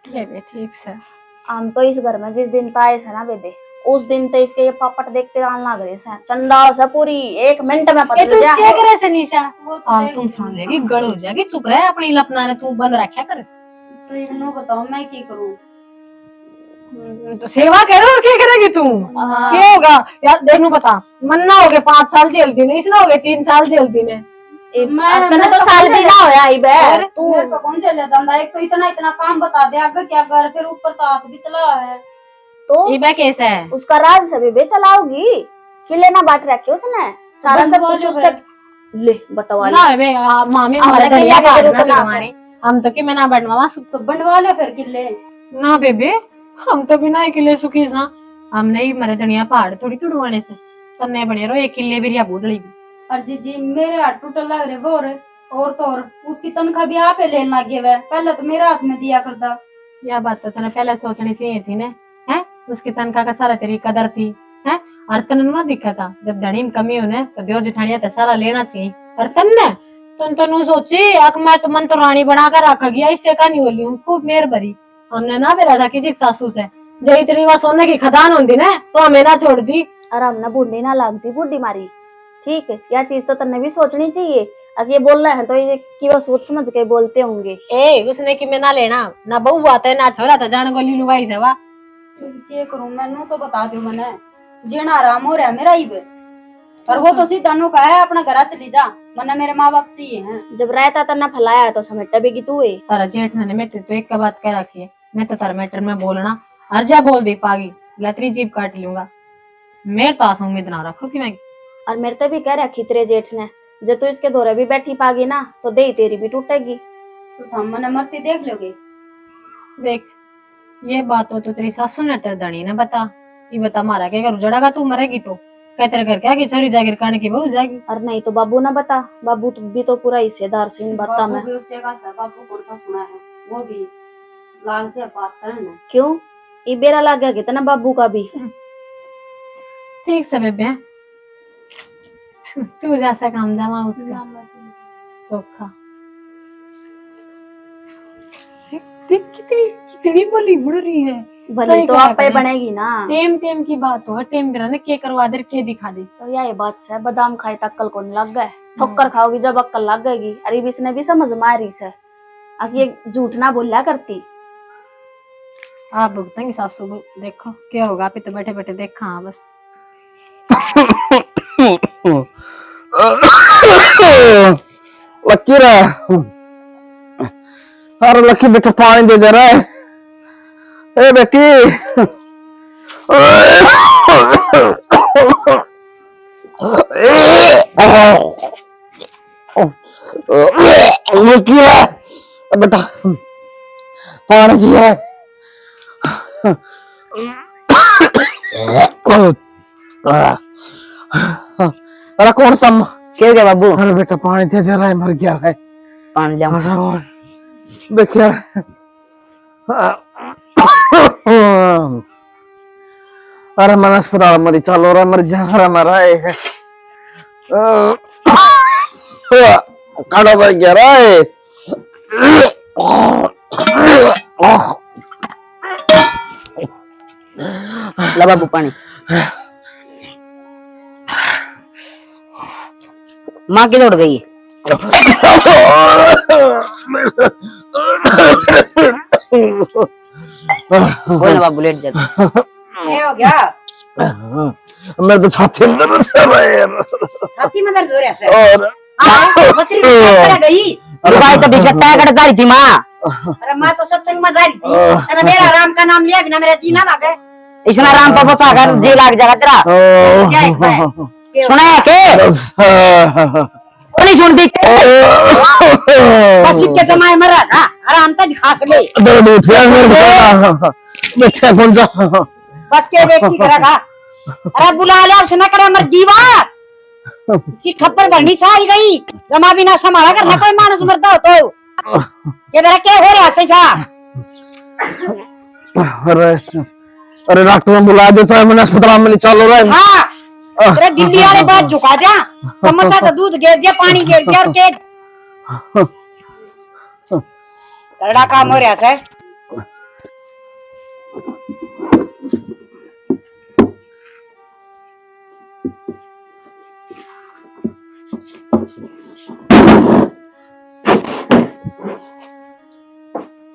ठीक से हम तो इस घर में जिस दिन आए थे ना बेबे, उस दिन तो इसके ये पापट देखते आन लग रहे हैं, चंडाल से पूरी 1 मिनट में पता तू जा। क्या करे से निशा वो तो तुम सुन लेगी गड़ हो जाएगी, चुप रहे अपनी लपना ने तू बंद रखा कर। तो नो बताओ मैं क्या करूं। तो सेवा करो और क्या करेगी तू, क्या होगा यार देखो बता, मन्ना हो गए 5 साल जेल दी ने, इसने हो गए 3 साल जेल दी ने। मैंने तो साल भी ना होया आई बे तू मेरे को कौन चले जाता, एक तो इतना काम बता दे आगे क्या कर, फिर ऊपर तो हाथ भी चला है। तो ये कैसा है उसका राज सभी बे चलाओगी, किले ना बांट रखे उसने सारा सब कुछ उससे ले बटवा ले। ना बे मामी हमारे हमने घर कहीं का तो ना से। हम तो कि मैं ना बनवा तो बनवा ले फिर किले। ना बेबे हम तो बिना किले सुखी सा, हमने ही मरे धनिया पहाड़ थोड़ी तुड़वाने से तन्ने बने रो 1 किले भी रिया बूढ़ी भी। और जी मेरे हाथ टूटल लग रहे वो और तो और उसकी तनख्वाह भी आप लेने लगे हुए, पहले तो मेरे हाथ में दिया करता। यह बात तो तने पहले सोचनी चाहिए थी ने, हैं उसकी तनख्वाह का सारा तेरी कदर थी, हैं और तन ना दिखा था जब धनी में कमी होने तो देवर जेठानिया तो सारा लेना चाहिए। और तन्ने तुम सोची अक मैं तो मन तो रानी बना कर रखा गया, इससे का नहीं बोली हूँ खूब मेहर भरी। हमने ना बेरा था किसी सासू से जब इतनी वहां सोने की खदान होती ना तो हमें ना छोड़ दी। और हमने बूढ़ी ना लागती बूढ़ी मारी, ठीक है यह चीज तो तन्ने भी सोचनी चाहिए। अब ये बोल रहे हैं तो ये कि वो सोच समझ के बोलते होंगे। ए उसने कि मैं ना लेना ना बहू आता है ना छोरा था जान गोली लुगाई से वाह क्या करूं मैं तो बता दो मैंने, जीना आराम हो रहा है मेरा ही बे। और वो तो सीधा नु कहा है अपना घर चली जा, मना मेरे माँ बाप चाहिए हैं। जब रहता तन्ना फैलाया तो समेटा भी तू है। तारा जेठ ने मेरे तो एक का बात कह रखी है, मैं तो तारा मैटर में बोलना हर जा बोल दे पागी लतरी जीप काट लूंगा। मेरे पास उम्मीद ना रखो कि मैं और मेरे तो भी कह रखी तेरे जेठ ने जब तू इसके दौरे भी बैठी पागी ना तो दे तेरी भी टूटेगी। तो हम मने मरती देख लोगे। देख ये बात हो तो तेरी सासू ने तरदणी ने बता, ये बता मारा के घर उजड़ेगा तू मरेगी तो कह तेरे घर क्या की छोरी जागिर काने की बहू जाएगी। और नहीं तो बाबू ना बता, बाबू तो भी तो पूरा हिस्सेदार से इन बातों में। बापू भी उससे का बापू कौन सा सुना है, वो भी लाग जा बात करना। क्यों ये बेरा लग गया कितना बाबू का भी। ठीक से बेबे तू जैसा काम जामा उठ के चोखा देख कितनी बोली मुड़ रही है। भले सही तो कहा आप पे करे। बनेगी ना। टेम की बात हो टेम बिरा ने के करवा दे के दिखा दे। तो यह बात से बादाम खाए तक अक्कल को नहीं लग गए, ठोकर खाओगी जब अक्कल लग गएगी। अरे इसने भी समझ मारी से अब ये झूठ ना बोला करती। आप भुगतेंगे सासू देखो क्या होगा, आप तो बैठे बैठे देखा। हाँ बस लक्की रे, अरे लक्की बेटा पानी दे रहा है। ए बेटी लक्की रे बेटा पानी चाहिए। अरे कौन सा क्यों गया बाबू? अरे बेटा पानी दे रहा है, मर गया है। पानी जाओ देखिए अरे मन अस्पताल मरी चलो रे मर जा रहा मरा है। खड़ा भाई कह रहा है। ला बाबू पानी। माँ की दौड़ गई। कोई ना बाबू लेट जाते। क्या हो गया? मैं तो छाती में दर्द कर रहा है यार। छाती में दर्द हो रहा है और बकरी पकड़ गई। भाई तो ठीक से तय कर जा रही थी माँ। अरे मैं तो सत्संग में जा रही थी, तेरा मेरा राम का नाम लिया बिना मेरा जी ना लगे। इसने राम पर बचा कर जी लाग जाएगा तेरा। क्या है मैं? सुना है के? वो नहीं सुनती। बस इतने तो मैं मरा था, आराम तक खास ले। दर्द उठ गया मेरे को। बैठा कौन सा? बस के बेइज्जती करेगा। अरे बुला ले, उसने करे मर दीवार की खप्पर भरनी चाल गई। जमा बिना संभाला करना कोई मानस मरता हो तो ये मेरा क्या हो रहा है? अरे अरे डॉक्टर ने बुला दो, चाहे मैंने अस्पताल में ले चलो रहा है। हाँ तेरे दिल्ली वाले बात झुका दिया, कमता तो दूध गिर दिया, पानी गिर दिया और केक करड़ा काम हो रहा है।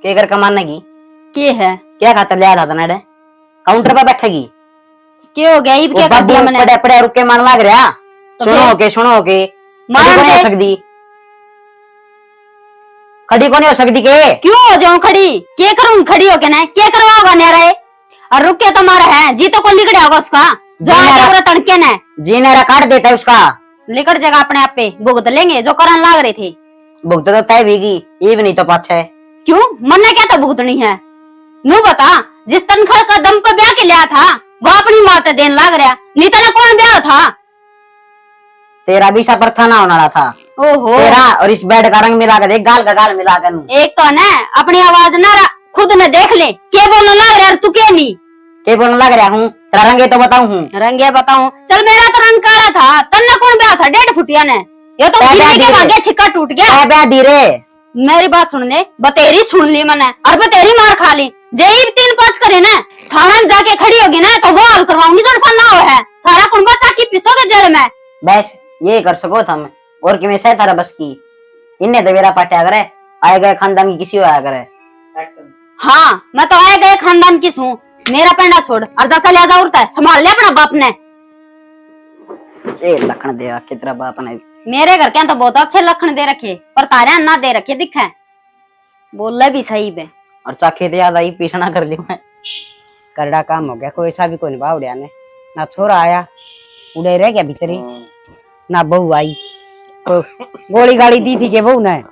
के कर कमाने की के है? क्या खातर लिया था तने? काउंटर पे बैठेगी। के हो गया? इब क्या कर दिया मैंने? पड़े पड़े रुक के मन लग रहा। तो सुनो के मान खड़ी दे। हो सकती, खड़ी को नहीं हो सकती के? क्यों हो जाऊं खड़ी? के करूं खड़ी होके ना? के करवाओगा ने रहे? और रुक के तुम्हारा है जी तो को लिकड़ा होगा उसका जो आगे तड़के ने जी ने काट देता है उसका। लिकड़ जाएगा अपने आप पे, भुगत लेंगे जो करन लाग रहे थे। भुगत तो तय भीगी, ये भी नहीं तो पाछा है। क्यों मन ने क्या था भुगतनी है? नू बता, जिस तनख्वाह का दम पे ब्याह के लिया था वो अपनी माँ ते देन लाग रहा, नहीं तो कौन ब्याह था? तेरा भी सफर था ना होना था। ओहो तेरा और इस बेड का रंग मिला कर देख, गाल का गाल मिला कर। एक तो ना अपनी आवाज ना खुद ने देख ले, के बोलने लग रहा तू के नहीं? के बोलने लग रहा हूँ? तेरा रंग तो बताऊ हूँ। रंगे बताऊं? चल मेरा तो रंग काला था, तन्ना कौन ब्याह था 1.5 फुटिया ने? ये तो के भाग्य छिक्का टूट गया। ब्याह धीरे मेरी बात सुन ले, बतेरी सुन ली मैंने और बतेरी मार खा ली। जेब 3-5 करे ना थाना में जाके खड़ी होगी ना तो वो हल करवाऊंगी जो ना हो है। सारा कुंबा चाकी पिसोगे जेल में। बस ये कर सको था मैं और कि मैं सह तारा बस की। इन्हें तो मेरा पाट्या करे, आए गए खानदान की किसी को आया करे। हाँ मैं तो आए गए खानदान की हूँ, मेरा पेंडा छोड़ और जैसा लिया जा उड़ता है संभाल ले अपना बाप ने। लखन दे रखे तेरा बाप ने। मेरे घर के तो बहुत अच्छे लखन दे रखे पर तारे ना दे रखे दिखे। बोल भी सही बे और चाखे तो याद आई पीछना कर ली मैं। करड़ा काम हो गया, कोई ऐसा भी कोई बावड़िया ने ना छोरा आया उड़े रह गया भीतरी ना बहू आई। तो गोली गाड़ी दी थी के बहू ने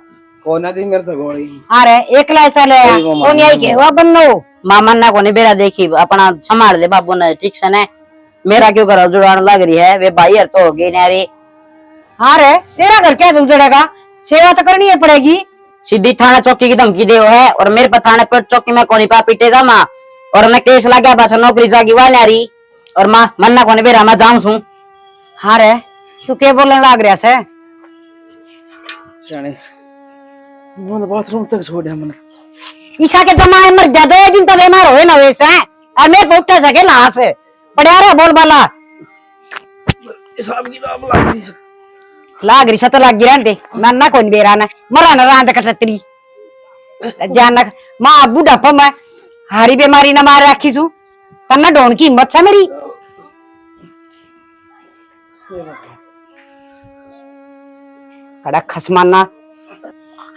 कौन दी मेरे तो गोली। अरे एकला चले कौन आई के वो बन्नो मामा ना कोनी बेरा देखी अपना संभाल दे बाबू ने ठीक से ने। मेरा क्यों घर जुड़ान लग रही है वे भाई हर तो हो गई नारे। हाँ रे तेरा घर क्या उजड़ेगा, सेवा तो करनी है पड़ेगी। सीधी थाना चौकी की धमकी दे है और मेरे पर थाने पर चौकी में कोनी पा पीटेगा माँ और मैं केस लगा बस नौकरी जागी वाली रही और माँ मन्ना कोनी बेरा मैं जाऊं सू। हाँ रे तू क्या बोलने लग रहा है? मैंने बाथरूम तक छोड़ा मैंने। ईशा के जमाए मर जा दो दिन तो बीमार होए ना वैसे और मैं उठा सके ना से पड़े रे बोल बाला हिसाब किताब लाग लाग रही तो लाग रहते मैं ना कौन बेरा ना मरा ना रांद कर सकती जान माँ बुढ़ापा मैं हारी बीमारी ना मार रखी सू तन्ना ढोन की हिम्मत है मेरी। कड़ा खसमाना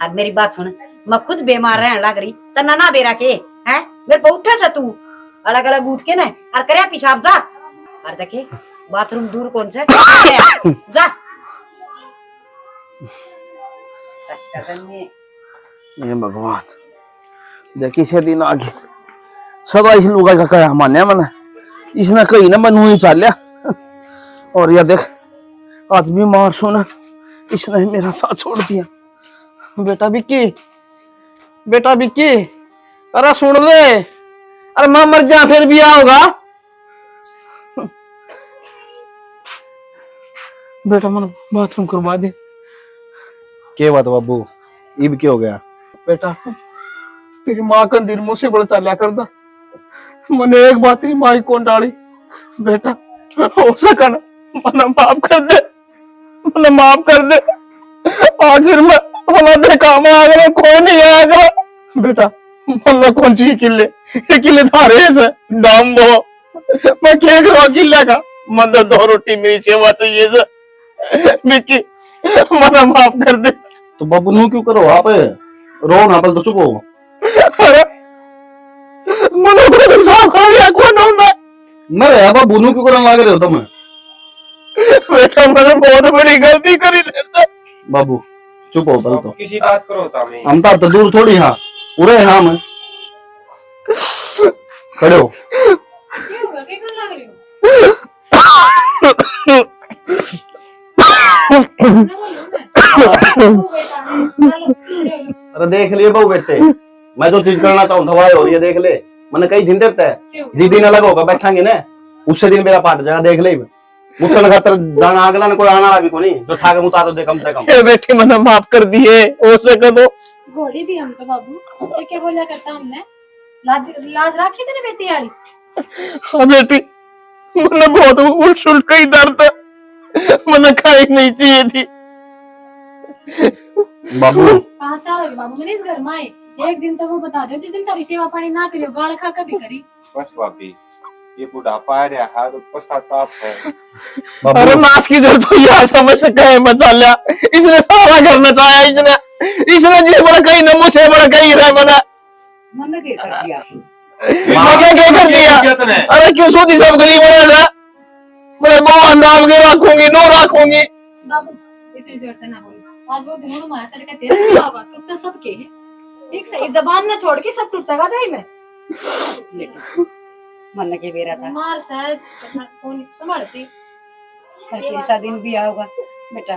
और मेरी बात सुन, मैं खुद बीमार रहने लग रही तन्ना ना बेरा के हैं मेरे को उठा सा तू अलग अलग उठ के ना और करे पेशाब जा और देखे बाथरूम दूर कौन से जा। ये भगवान देखी से दिन आगे सदा इस लुगाई का क्या मान्या मैंने इसने कहीं ना मनू ही चाल लिया और ये देख आज भी मार सुना इसने मेरा साथ छोड़ दिया। बेटा बिक्की, बेटा बिक्की, अरे सुन दे, अरे मैं मर जा फिर भी आओगा। बेटा मन बाथरूम करवा दे। क्या बात बाबू इब क्या हो गया? बेटा तेरी माँ का दिल मुझसे बड़ा चाल्या कर दा। मैंने एक बात तेरी माँ की कौन डाली बेटा, हो सका ना मना माफ कर दे, मना माफ कर दे। आखिर में भला देखा मैं अगर कोई नहीं आया करा बेटा, मना कौन सी किले ये किले थारे से दाम दो मैं क्या करूँ किले का, मतलब 2 रोटी मेरी सेवा चाहिए से मिक्की मना माफ कर दे। तो बाबू नू क्यों करो आप, रो ना पल तो चुप हो। अरे मना को साफ कर लिया कौन हूं मैं बाबू नू क्यों करने लग रहे हो तुम? बेटा मैंने बहुत बड़ी गलती करी देता। बाबू चुप हो पल तो, किसी बात करो तामे हम तो दूर थोड़ी हाँ पूरे हाँ मैं खड़े हो। अरे देख लिए बहू बेटे, मैं जो चीज करना चाहूँ था वही हो रही है, देख ले। मैंने कई दिन देता है जिस दिन अलग होगा बैठांगे ना उससे दिन मेरा पाट जाएगा, देख ले। मुठन खातर जाना अगला ने कोई आना भी को नहीं जो था के मुता तो दे कम से कम। बेटी मैंने माफ कर दिए हो सके तो। घोड़ी दी हम तो बाबू, ये क्या बोला करता हमने, लाज लाज राखी तेरी बेटी आली। हाँ बेटी मैंने बहुत उल्ट कई दर्द था, मैंने खाई नहीं चाहिए थी। बाबू कहाँ चाह रहे बाबू, मैंने इस घर में आए एक दिन तो वो बता दो जिस दिन तारी सेवा पानी ना करियो, गाल खा कभी करी। बस भाभी ये बुढ़ापा आ रहा है तो पश्चाताप है। अरे नाश की जरूरत तो यह समझ सका है मचाल्या, इसने सारा घर नचाया, इसने जी बड़ा कहीं न मुझसे बड़ा कहीं रह बना। मन के कर दिया मैं क्या कर दिया? अरे क्यों सोची सब गरीब होने जा, मैं बहुत अंदाज के रखूंगी नो रखूंगी। बाबू इतनी जरूरत ना बोलो, आज वो दिन माया तड़का तेरा नहीं होगा, टूटना सबके है। एक सही जबान ना छोड़ के सब टूटेगा भाई में। मन के बेरा था मार शायद कौन संभालती। ऐसा दिन भी आओगा बेटा,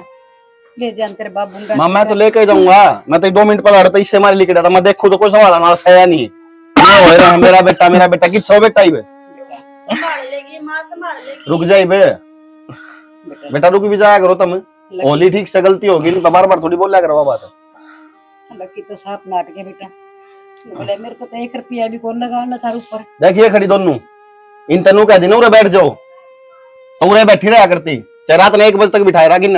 ले जान तेरे बाबू का। माँ मैं तो लेके जाऊंगा, मैं तो 2 मिनट पहले हटता इससे मारे लेके जाता, मैं देखो तो कोई सवाल हमारा सया नहीं है। हो रहा मेरा बेटा किस सौ बेटा ही बे संभाल लेगी माँ, संभाल लेगी। रुक जाई बे बेटा, रुक भी जाया करो तुम। होली ठीक से गलती होगी नहीं तो बार थोड़ी बोला करो बात। लकी तो साफ नाट के बेटा, बोले मेरे को तो 1 रुपया भी कौन लगाना था ऊपर। देखिए खड़ी दोनों इन तनु कह दिनों रे बैठ जाओ तो उरे बैठी रहा करती, चाहे रात ने 1 बजे तक बिठाए रहा गिन,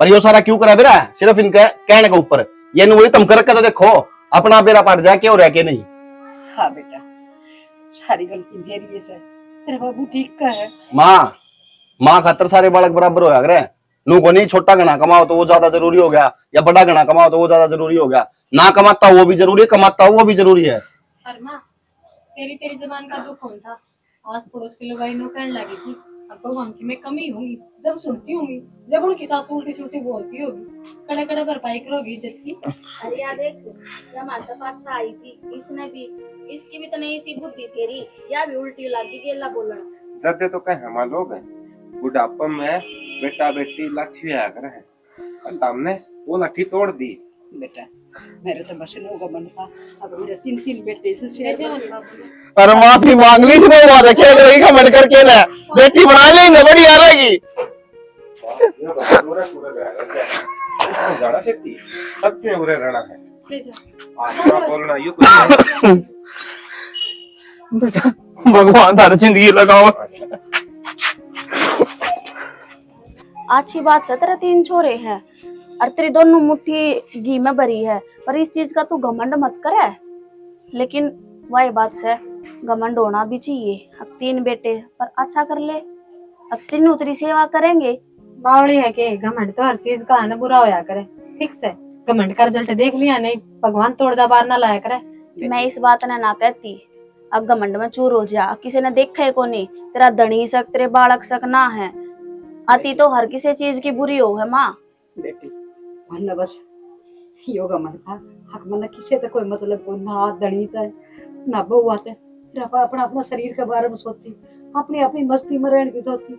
पर यो सारा क्यों करा बेरा, सिर्फ इनके कहने के ऊपर। ये नुरी तुम कर तो देखो अपना बेरा पाट जाए क्यों रह के नहीं। हाँ बेटा सारी गलती मेरी है, तेरे बाबू ठीक का है। माँ खातर सारे बालक बराबर होया करे, नू को नहीं छोटा गना कमाओ तो वो ज्यादा जरूरी हो गया, या बड़ा गना कमाओ तो वो ज्यादा जरूरी हो गया। ना कमाता वो भी जरूरी है, कमाता वो भी जरूरी है। अरमा तेरी तेरी जबान का दुख कौन था, आस पड़ोस के लोग आई नो कहने लगी थी अब तो हम की मैं कमी होंगी, जब सुनती होंगी जब उनकी सास उल्टी सुल्टी बोलती होगी, कड़े कड़े भरपाई करोगी इज्जत की। अरे यार देख जब हमारे तो अच्छा आई थी, इसने भी इसकी भी तो नहीं सी बुद्धि तेरी, या भी उल्टी लगी कि अल्लाह बोलना। जब तो कहे हम लोग हैं बुढ़ापा में बेटा बेटी लाठी आया करे हैं, और हमने वो लाठी तोड़ दी। बेटा मेरे तो बस का मन था, अब मेरे 3 बेटे से अरे माफी मांग ली इसने, बात क्या करेगी कमेंट करके ना, बेटी बना ले ना बड़ी आ रहेगी। ज्यादा शक्ति सबके बुरे रहना है, ले जा आप बोलना यू कुछ बेटा भगवान तारी जिंदगी लगाओ। अच्छी बात है तेरे 3 छोरे हैं और तेरी दोनों मुट्ठी घी में भरी है, पर इस चीज का तू घमंड मत करे। लेकिन वही बात है घमंड होना भी चाहिए। अब 3 बेटे पर अच्छा कर ले, अब 3 तेरी सेवा करेंगे। बावड़ी है के घमंड तो हर चीज का है ना, बुरा होया करे ठीक से। घमंड का रिजल्ट देख लिया नहीं, भगवान तोड़दा बार ना लाया करे। मैं इस बात ने ना कहती, अब घमंड में चूर हो जा, किसी ने देखा है को नहीं, तेरा धनी सक तेरे बालक सक ना है, आती तो हर किसी चीज की बुरी हो है माँ। बेटी मन बस योगा मन था, हक मन किसे तो कोई मतलब को ना दणित है ना बहु आते, फिर अपना अपना शरीर के बारे में सोची, अपनी अपनी मस्ती में रहने की सोची।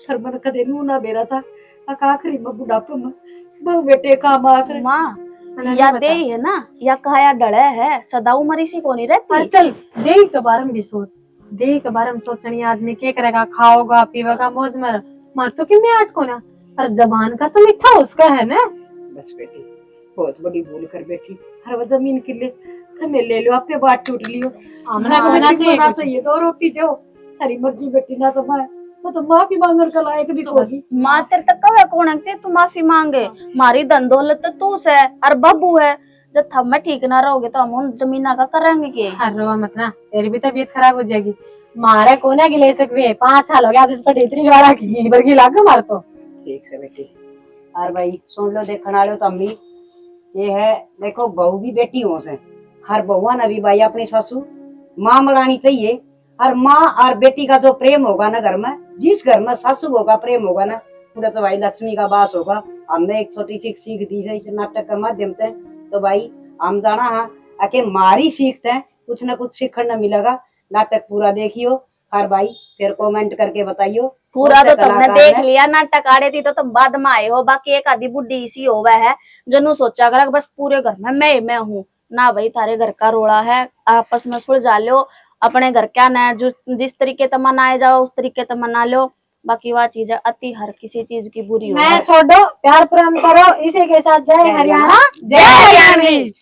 फिर मन कदे नू ना बेरा था, आखिरी में बुढ़ापे में बहु बेटे काम आकर माँ या दे है ना, या कहा डले है सदा उमरी सी को नहीं रहती। चल दे के बारे में भी सोच, दे के बारे में सोचनी आदमी क्या करेगा, खाओगा पीवेगा मौज मर तो कि मैं आट को ना, और जबान का तो मीठा उसका है ना। बस बेटी बहुत बड़ी भूल कर बैठी। हर वो जमीन के लिए हमें ले लो, आपके बात टूट लियो। हमने को बिना चाहिए कुछ। चाहिए दो रोटी दो, हरी मर्जी बेटी ना तो मैं तो माफी मांगने का लायक भी कोई। माँ तेरे तक कब है कौन है तू माफी मांगे? मारी धन दौलत तो तू से और बब्बू है। जब थब में ठीक ना रहोगे तो हम उन जमीना का करेंगे के? हर रो मत ना, तेरी भी तबीयत खराब हो जाएगी। मारे कोने की ले सकवे 5 साल हो गया आदत पर इतनी गाड़ा की बरगी लाग मार तो। ठीक से बेटी। और भाई सुन लो, देखना लो तुम भी, ये है देखो बहू भी बेटी हो से, हर बहुआ ना भी भाई अपनी सासू माँ मलानी चाहिए। और माँ और बेटी का जो प्रेम होगा ना घर में, जिस घर में सासू होगा प्रेम होगा ना, पूरा तो भाई लक्ष्मी का वास होगा। हमने एक छोटी सी सीख दी है इस नाटक के माध्यम से, तो भाई हम जाना है आके मारी सीखते हैं, कुछ ना कुछ सीखने न मिलेगा। नाटक पूरा देखियो और भाई फिर कमेंट करके बताइयो। पूरा तो तुमने देख लिया, नाटक आड़े थी तो तुम बाद में आए हो। बाकी एक आधी बुढ़ी इसी हो वह है जनू सोचा कर बस पूरे घर में मैं हूँ ना। भाई थारे घर का रोड़ा है, आपस में सुलझा लो। अपने घर क्या ना जो जिस तरीके से मनाए जाओ उस तरीके से मना लो। बाकी वह चीज अति हर किसी चीज की बुरी हो। मैं छोड़ो, प्यार प्रेम करो, इसी के साथ जय हरियाणा जय हरियाणवी।